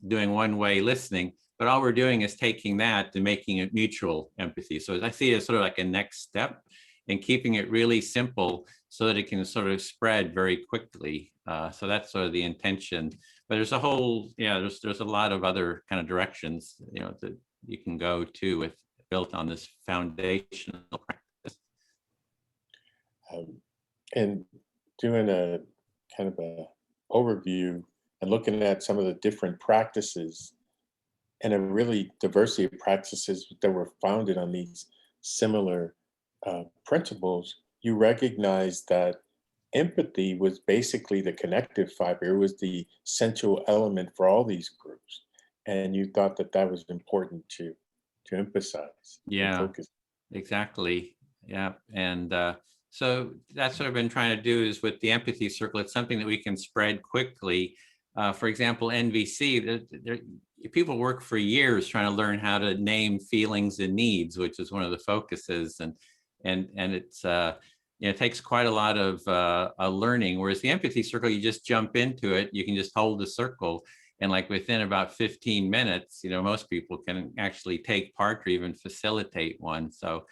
doing one-way listening, but all we're doing is taking that and making it mutual empathy. So I see it as sort of like a next step and keeping it really simple so that it can sort of spread very quickly. So that's sort of the intention. But there's a whole, there's a lot of other kind of directions, that you can go to with built on this foundational practice. And doing a kind of a overview and looking at some of the different practices and a really diversity of practices that were founded on these similar principles, you recognize that empathy was basically the connective fiber. It was the central element for all these groups. And you thought that that was important to emphasize. Yeah, focus. exactly. Yeah. And so that's what I've been trying to do is with the Empathy Circle, it's something that we can spread quickly. For example, NVC, people work for years trying to learn how to name feelings and needs, which is one of the focuses. And it's, it takes quite a lot of learning, whereas the Empathy Circle, you just jump into it, you can just hold the circle. And like within about 15 minutes, most people can actually take part or even facilitate one. So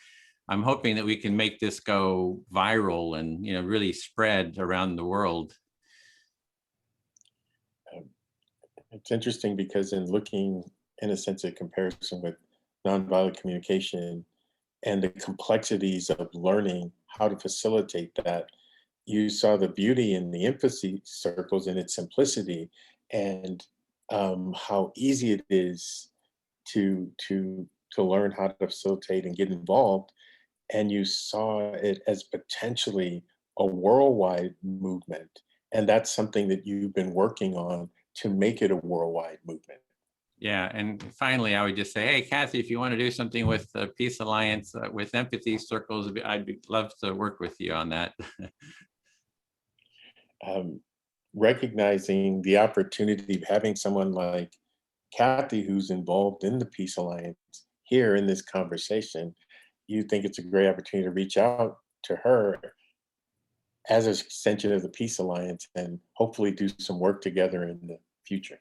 I'm hoping that we can make this go viral and, really spread around the world. It's interesting because in looking, in a sense, of comparison with nonviolent communication and the complexities of learning how to facilitate that, you saw the beauty in the empathy circles and its simplicity, and how easy it is to learn how to facilitate and get involved. And you saw it as potentially a worldwide movement. And that's something that you've been working on to make it a worldwide movement. Yeah, and finally, I would just say, hey, Kathy, if you want to do something with the Peace Alliance, with Empathy Circles, I'd love to work with you on that. Recognizing the opportunity of having someone like Kathy, who's involved in the Peace Alliance, here in this conversation, you think it's a great opportunity to reach out to her as an extension of the Peace Alliance and hopefully do some work together in the future.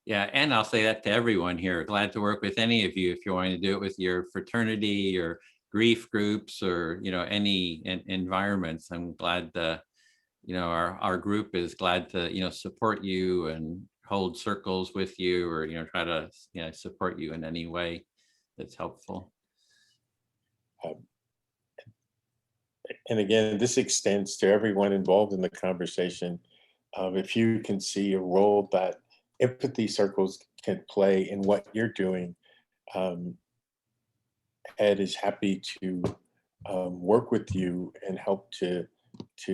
Yeah, and I'll say that to everyone here. Glad to work with any of you if you're wanting to do it with your fraternity or grief groups or any environments. I'm glad our group is glad to support you and hold circles with you or try to support you in any way that's helpful. And again, this extends to everyone involved in the conversation. If you can see a role that empathy circles can play in what you're doing, Ed is happy to work with you and help to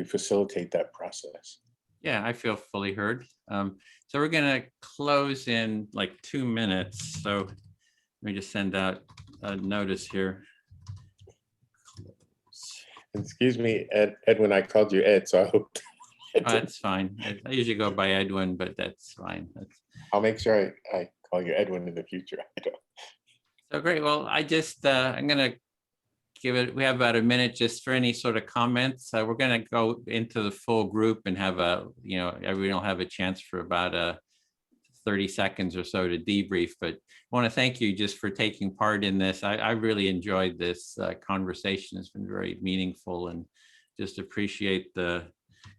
facilitate that process. Yeah, I feel fully heard. So we're going to close in like 2 minutes. So let me just send out a notice here. Excuse me, Edwin, I called you Ed, so I hope. That's fine. I usually go by Edwin, but that's fine. I'll make sure I call you Edwin in the future. So great. Well, I just, I'm going to give it, we have about a minute just for any sort of comments. We're going to go into the full group and have everyone will have a chance for about 30 seconds or so to debrief, but I want to thank you just for taking part in this. I really enjoyed this conversation. It's been very meaningful and just appreciate the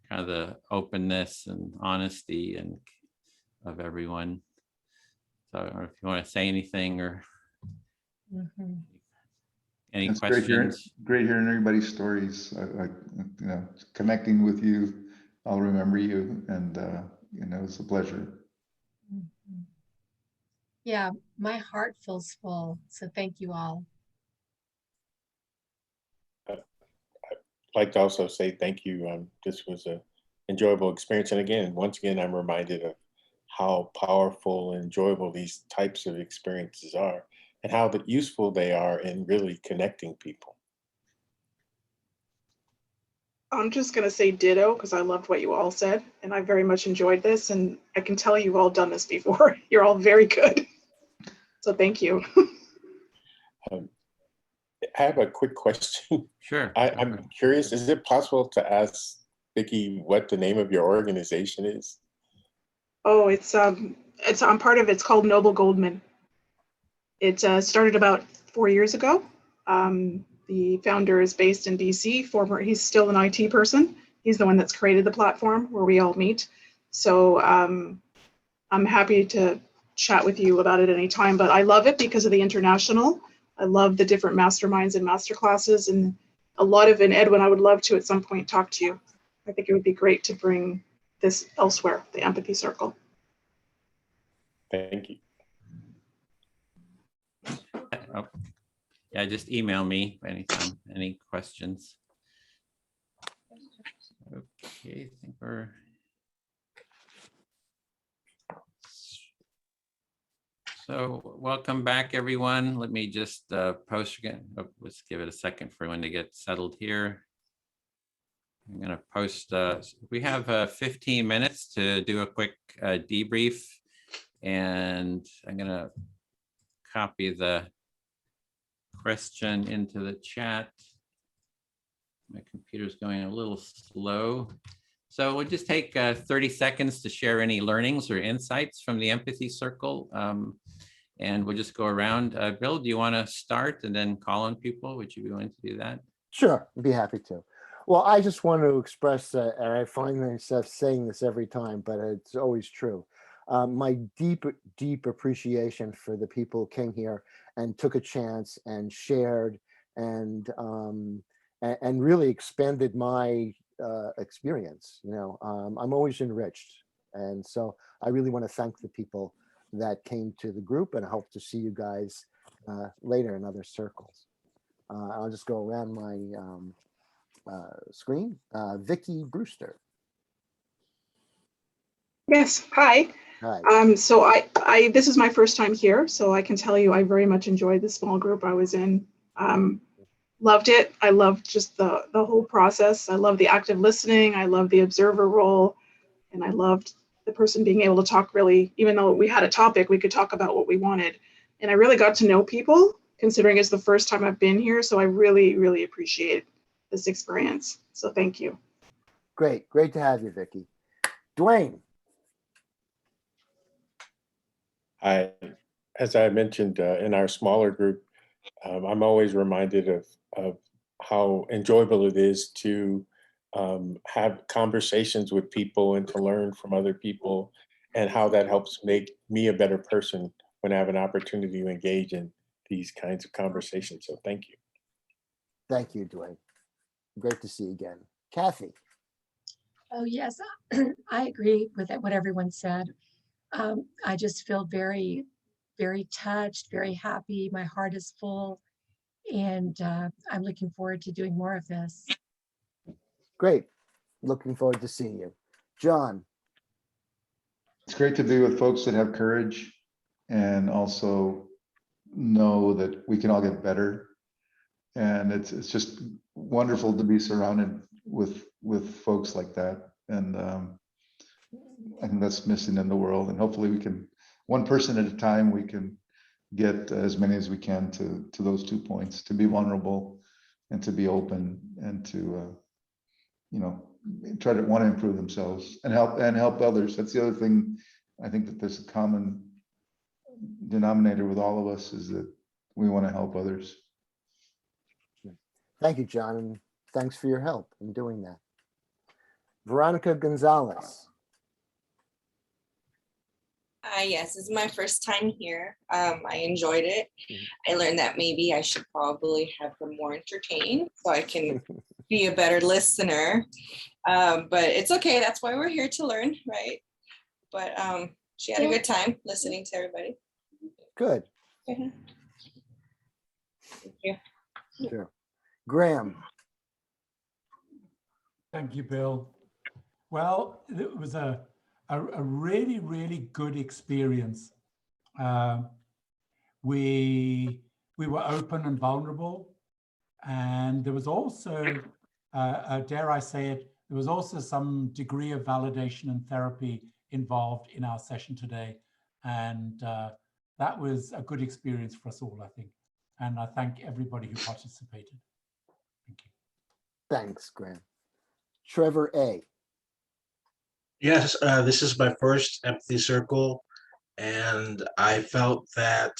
kind of the openness and honesty and of everyone. So I don't know if you want to say anything or any It's questions. Great hearing everybody's stories. Connecting with you, I'll remember you, and it's a pleasure. Yeah, my heart feels full. So thank you all. I'd like to also say thank you. This was a enjoyable experience. And again, once again, I'm reminded of how powerful and enjoyable these types of experiences are and how useful they are in really connecting people. I'm just going to say ditto because I loved what you all said, and I very much enjoyed this, and I can tell you've all done this before. You're all very good. So thank you. I have a quick question. Sure. I'm curious, is it possible to ask Vicki what the name of your organization is? Oh, I'm part of it's called Noble Goldman. It started about 4 years ago. The founder is based in DC, he's still an IT person. He's the one that's created the platform where we all meet. So I'm happy to chat with you about it anytime, but I love it because of the international. I love the different masterminds and masterclasses, and a lot of, and Edwin, I would love to at some point talk to you. I think it would be great to bring this elsewhere, the Empathy Circle. Thank you. Oh, yeah, just email me anytime, any questions. Okay, I think we're. So welcome back, everyone. Let me just post again. Oh, let's give it a second for everyone to get settled here. I'm going to post. We have 15 minutes to do a quick debrief, and I'm going to copy the question into the chat. My computer's going a little slow. So we'll just take 30 seconds to share any learnings or insights from the Empathy Circle. And we'll just go around. Bill, do you want to start and then call on people? Would you be willing to do that? Sure, I'd be happy to. Well, I just want to express, and I find myself saying this every time, but it's always true, my deep appreciation for the people who came here and took a chance and shared and really expanded my experience. You know, I'm always enriched. And so I really want to thank the people that came to the group, and I hope to see you guys later in other circles. I'll just go around my screen. Vicki Brewster. Yes, hi. Hi. So I this is my first time here, so I can tell you I very much enjoyed the small group I was in. Loved it. I loved just the whole process. I love the active listening. I love the observer role, and I loved the person being able to talk really, even though we had a topic, we could talk about what we wanted. And I really got to know people, considering it's the first time I've been here. So I really, really appreciate this experience. So thank you. Great to have you, Vicki. Dwayne. As I mentioned in our smaller group, I'm always reminded of how enjoyable it is to have conversations with people and to learn from other people, and how that helps make me a better person when I have an opportunity to engage in these kinds of conversations. So thank you. Thank you, Dwayne. Great to see you again. Kathy. Oh, yes, I agree with what everyone said. I just feel very, very touched, very happy. My heart is full, and I'm looking forward to doing more of this. Great. Looking forward to seeing you. John. It's great to be with folks that have courage and also know that we can all get better. And it's just wonderful to be surrounded with folks like that. And I think that's missing in the world. And hopefully we can, one person at a time, we can get as many as we can to those 2 points, to be vulnerable and to be open and to, try to want to improve themselves and help others. That's the other thing. I think that there's a common denominator with all of us, is that we want to help others. Thank you, John, and thanks for your help in doing that. Veronica Gonzalez. Yes, this is my first time here. I enjoyed it. I learned that maybe I should probably have been more entertained so I can be a better listener. But it's okay. That's why we're here to learn, right? But she had a good time listening to everybody. Good. Thank you. Sure. Graham. Thank you, Bill. Well, it was a really, really good experience. We were open and vulnerable, and there was also, dare I say it, there was also some degree of validation and therapy involved in our session today, and that was a good experience for us all, I think. And I thank everybody who participated. Thank you. Thanks, Graham. Trevor A. Yes, this is my first Empathy Circle, and I felt that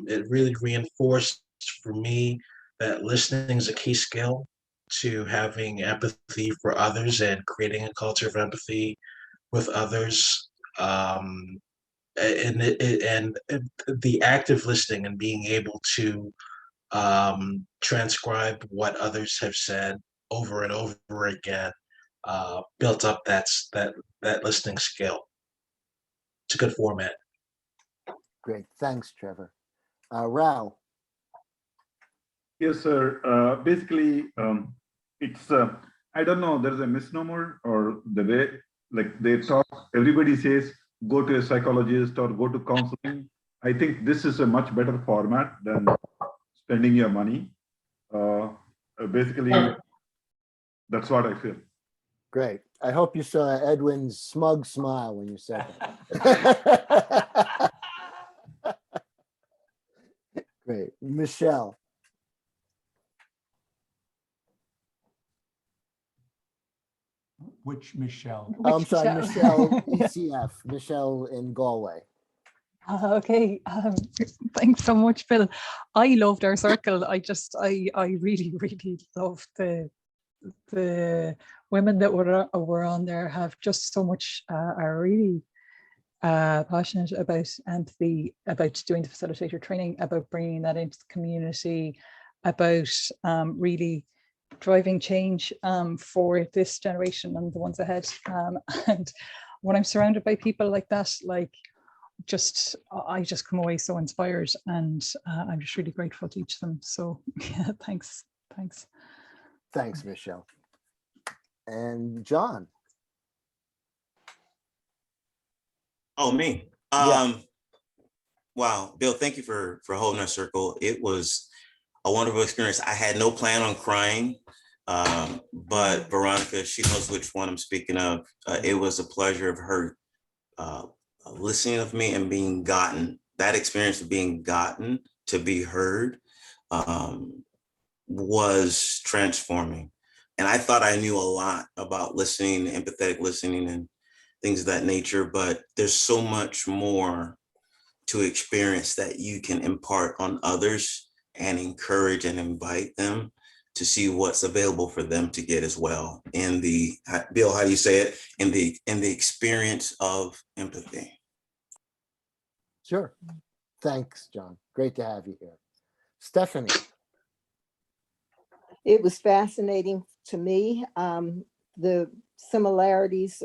it really reinforced for me that listening is a key skill to having empathy for others and creating a culture of empathy with others. And the active listening and being able to transcribe what others have said over and over again built up that listening skill. It's a good format. Great, thanks, Trevor. Rao. Yes, sir. Basically, it's I don't know. There's a misnomer, or the way like they talk. Everybody says go to a psychologist or go to counseling. I think this is a much better format than spending your money. Basically, that's what I feel. Great. I hope you saw Edwin's smug smile when you said that. Great. Michelle. Which Michelle? Oh, I'm sorry, Michelle ECF, Michelle in Galway. Okay, thanks so much, Bill. I loved our circle. I really, really loved the women that were on there. Have just so much, are really passionate about empathy, about doing the facilitator training, about bringing that into the community, about really driving change for this generation and the ones ahead. And when I'm surrounded by people like that, like I just come away so inspired, and I'm just really grateful to each of them. So yeah, thanks. Thanks, Michelle. And John. Oh, me. Yeah. Wow, Bill, thank you for holding our circle. It was a wonderful experience. I had no plan on crying, but Veronica, she knows which one I'm speaking of. It was a pleasure of her listening of me and being gotten. That experience of being gotten to be heard was transforming. And I thought I knew a lot about listening, empathetic listening and things of that nature, but there's so much more to experience that you can impart on others and encourage and invite them to see what's available for them to get as well. In the, Bill, how do you say it? In the experience of empathy. Sure. Thanks, John. Great to have you here. Stephanie. It was fascinating to me. The similarities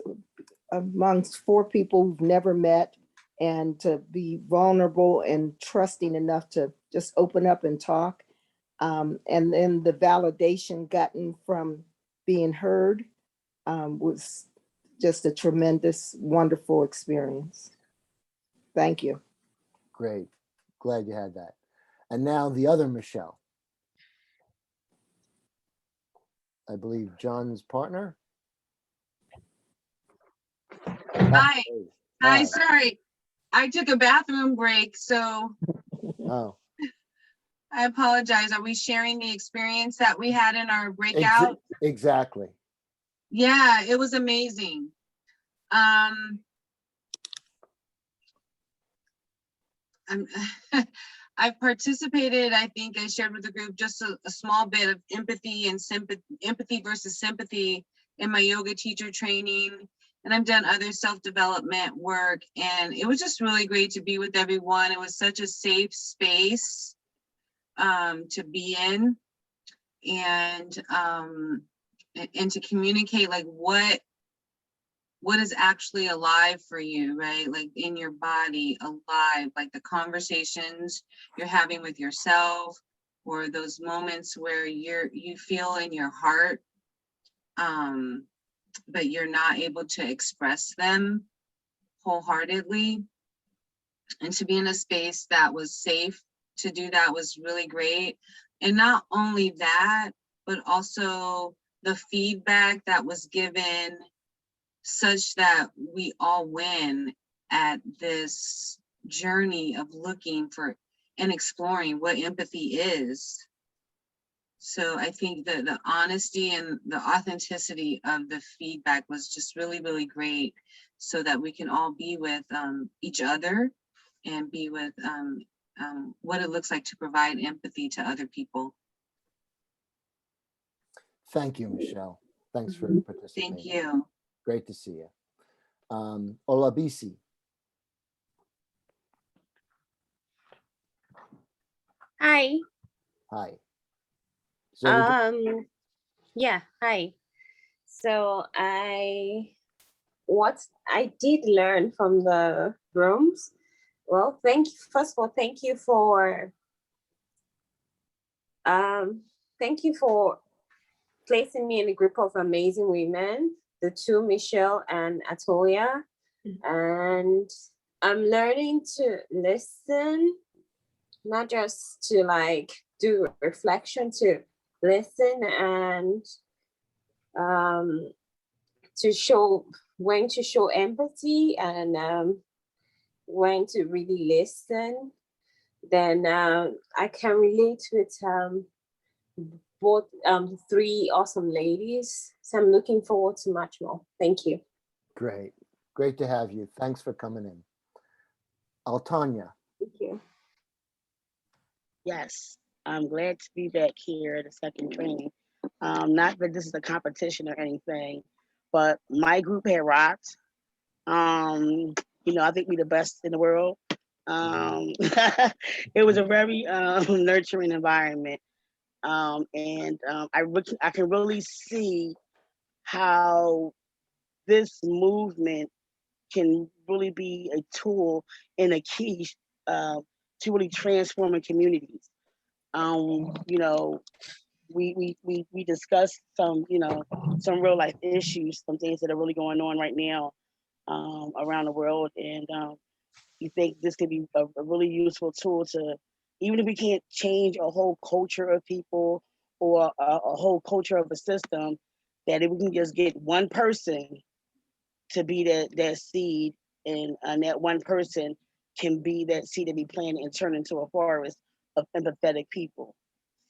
amongst 4 people who've never met, and to be vulnerable and trusting enough to just open up and talk. And then the validation gotten from being heard was just a tremendous, wonderful experience. Thank you. Great. Glad you had that. And now the other Michelle. I believe John's partner. Hi. Hi, sorry. I took a bathroom break, so Oh. I apologize. Are we sharing the experience that we had in our breakout? Exactly. Yeah, it was amazing. I've participated, I think I shared with the group just a small bit of empathy and empathy versus sympathy in my yoga teacher training. And I've done other self-development work, and it was just really great to be with everyone. It was such a safe space to be in, and to communicate like what is actually alive for you, right? Like in your body, alive, like the conversations you're having with yourself, or those moments where you feel in your heart but you're not able to express them wholeheartedly. And to be in a space that was safe to do that was really great. And not only that, but also the feedback that was given such that we all win at this journey of looking for and exploring what empathy is. So I think that the honesty and the authenticity of the feedback was just really, really great, so that we can all be with each other and be with what it looks like to provide empathy to other people. Thank you, Michelle. Thanks for participating. Thank you. Great to see you. Olabisi. Hi. Hi. So Yeah, hi. So what I did learn from the rooms. Well, first of all, thank you for placing me in a group of amazing women, the two, Michelle and Altonya. And I'm learning to listen, not just to like do reflection, to listen and to show when to show empathy and when to really listen. Then I can relate with both three awesome ladies. So I'm looking forward to much more. Thank you. great. Great to have you. Thanks for coming in. Altonya. Thank you. Yes, I'm glad to be back here at the second training. Not that this is a competition or anything, but my group had rocked. I think we're the best in the world. It was a very nurturing environment. I can really see how this movement can really be a tool and a key to really transforming communities. We discussed some real life issues, some things that are really going on right now around the world, and you think this could be a really useful tool to, even if we can't change a whole culture of people or a whole culture of a system, that if we can just get one person to be that seed, and that one person can be that seed to be planted and turn into a forest of empathetic people.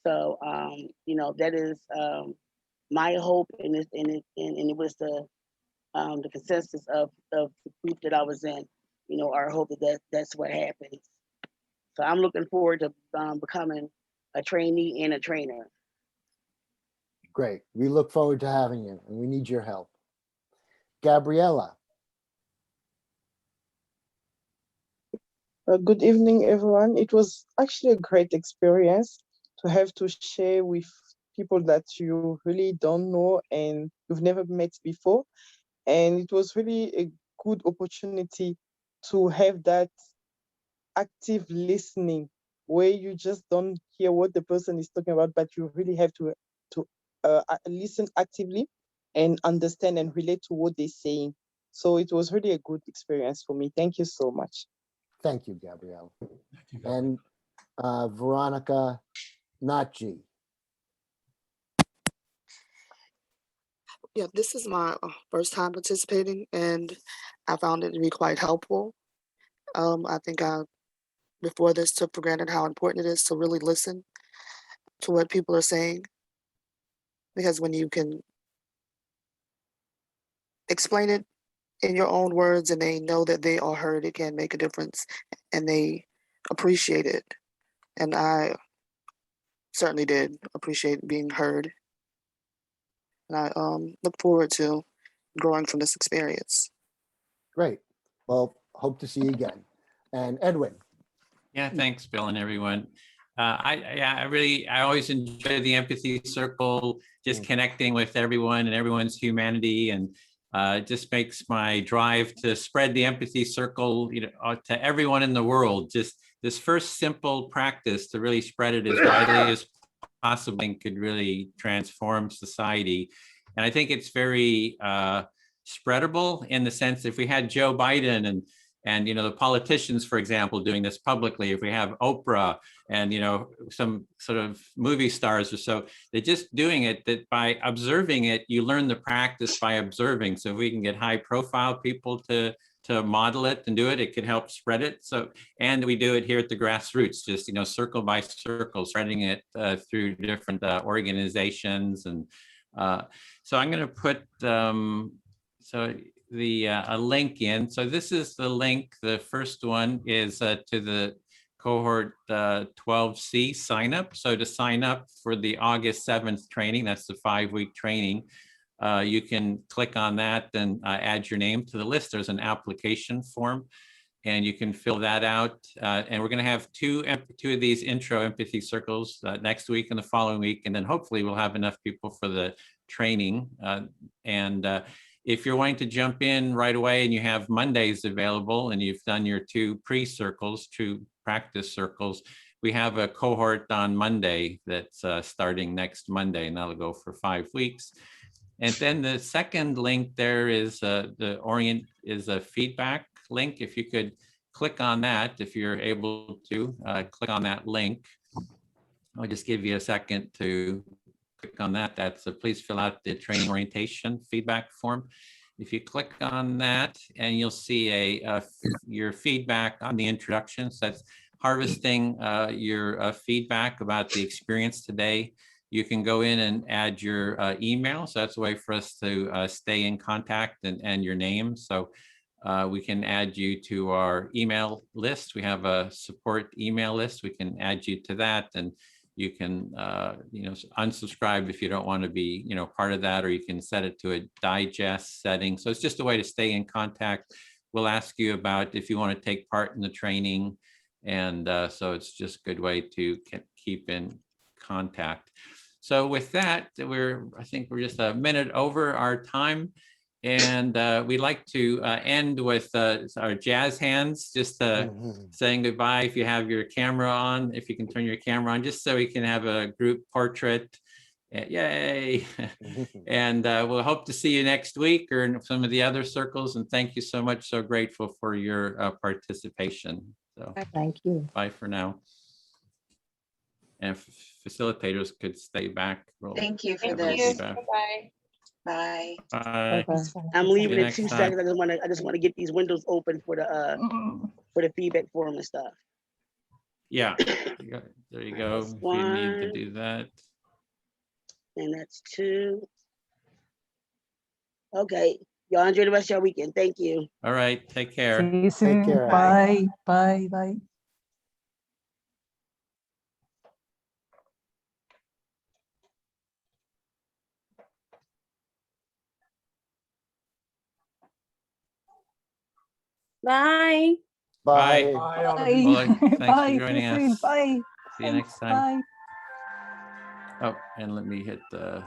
So that is my hope, and it was the consensus of the group that I was in. Our hope that's what happens. So I'm looking forward to becoming a trainee and a trainer. Great. We look forward to having you, and we need your help. Gabriella. Good evening, everyone. It was actually a great experience to have to share with people that you really don't know and you've never met before. And it was really a good opportunity to have that active listening, where you just don't hear what the person is talking about, but you really have to listen actively and understand and relate to what they're saying. So it was really a good experience for me. Thank you so much. Thank you, Gabrielle. And Veronica Nachi. Yeah, this is my first time participating, and I found it to be quite helpful. I think I, before this, took for granted how important it is to really listen to what people are saying, because when you can explain it in your own words and they know that they are heard, it can make a difference, and they appreciate it. And I certainly did appreciate being heard. And I look forward to growing from this experience. Great. Well, hope to see you again. And Edwin. Yeah, thanks, Bill, and everyone. I always enjoy the Empathy Circle, just connecting with everyone and everyone's humanity, and it just makes my drive to spread the Empathy Circle, to everyone in the world. Just this first simple practice to really spread it as widely as possible could really transform society. And I think it's very spreadable in the sense if we had Joe Biden and the politicians, for example, doing this publicly, if we have Oprah and some sort of movie stars or so, they're just doing it, that by observing it, you learn the practice by observing. So if we can get high profile people to model it and do it, it could help spread it. So, and we do it here at the grassroots, just circle by circle, spreading it through different organizations. And so I'm going to put a link in. So this is the link. The first one is to the cohort 12C sign up. So to sign up for the August 7th training, that's the 5-week training, you can click on that and add your name to the list. There's an application form and you can fill that out. And we're going to have two of these intro empathy circles next week and the following week. And then hopefully we'll have enough people for the training. If you're wanting to jump in right away and you have Mondays available and you've done your 2 pre-circles, 2 practice circles, we have a cohort on Monday that's starting next Monday, and that'll go for 5 weeks. And then the second link there is a feedback link. If you could click on that, if you're able to click on that link. I'll just give you a second to click on that. That's please fill out the training orientation feedback form. If you click on that, and you'll see your feedback on the introduction. So that's harvesting your feedback about the experience today. You can go in and add your email. So that's a way for us to stay in contact and your name. So we can add you to our email list. We have a support email list. We can add you to that, and you can unsubscribe if you don't want to be part of that, or you can set it to a digest setting. So it's just a way to stay in contact. We'll ask you about if you want to take part in the training, and so it's just a good way to keep in contact. So with that, I think we're just a minute over our time. And we'd like to end with our jazz hands, just saying goodbye. If you have your camera on, if you can turn your camera on, just so we can have a group portrait. Yay. And we'll hope to see you next week or in some of the other circles. And thank you so much. So grateful for your participation. So thank you. Bye for now. And facilitators could stay back. Thank you for Thank this. you. Bye-bye. Bye. Bye. I'm leaving in 2 time. seconds. I just want to get these windows open for the feedback forum and stuff. Yeah, there you go. If you need to do that. And that's 2. Okay. Y'all enjoy the rest of your weekend. Thank you. All right. Take care. See you soon. Take care. Bye. Bye. Bye. Bye. Bye. Bye, all of Bye. you. Well, thanks Bye. for joining See you soon. us. Bye. See you next Thanks. time. Bye. Oh, and let me hit the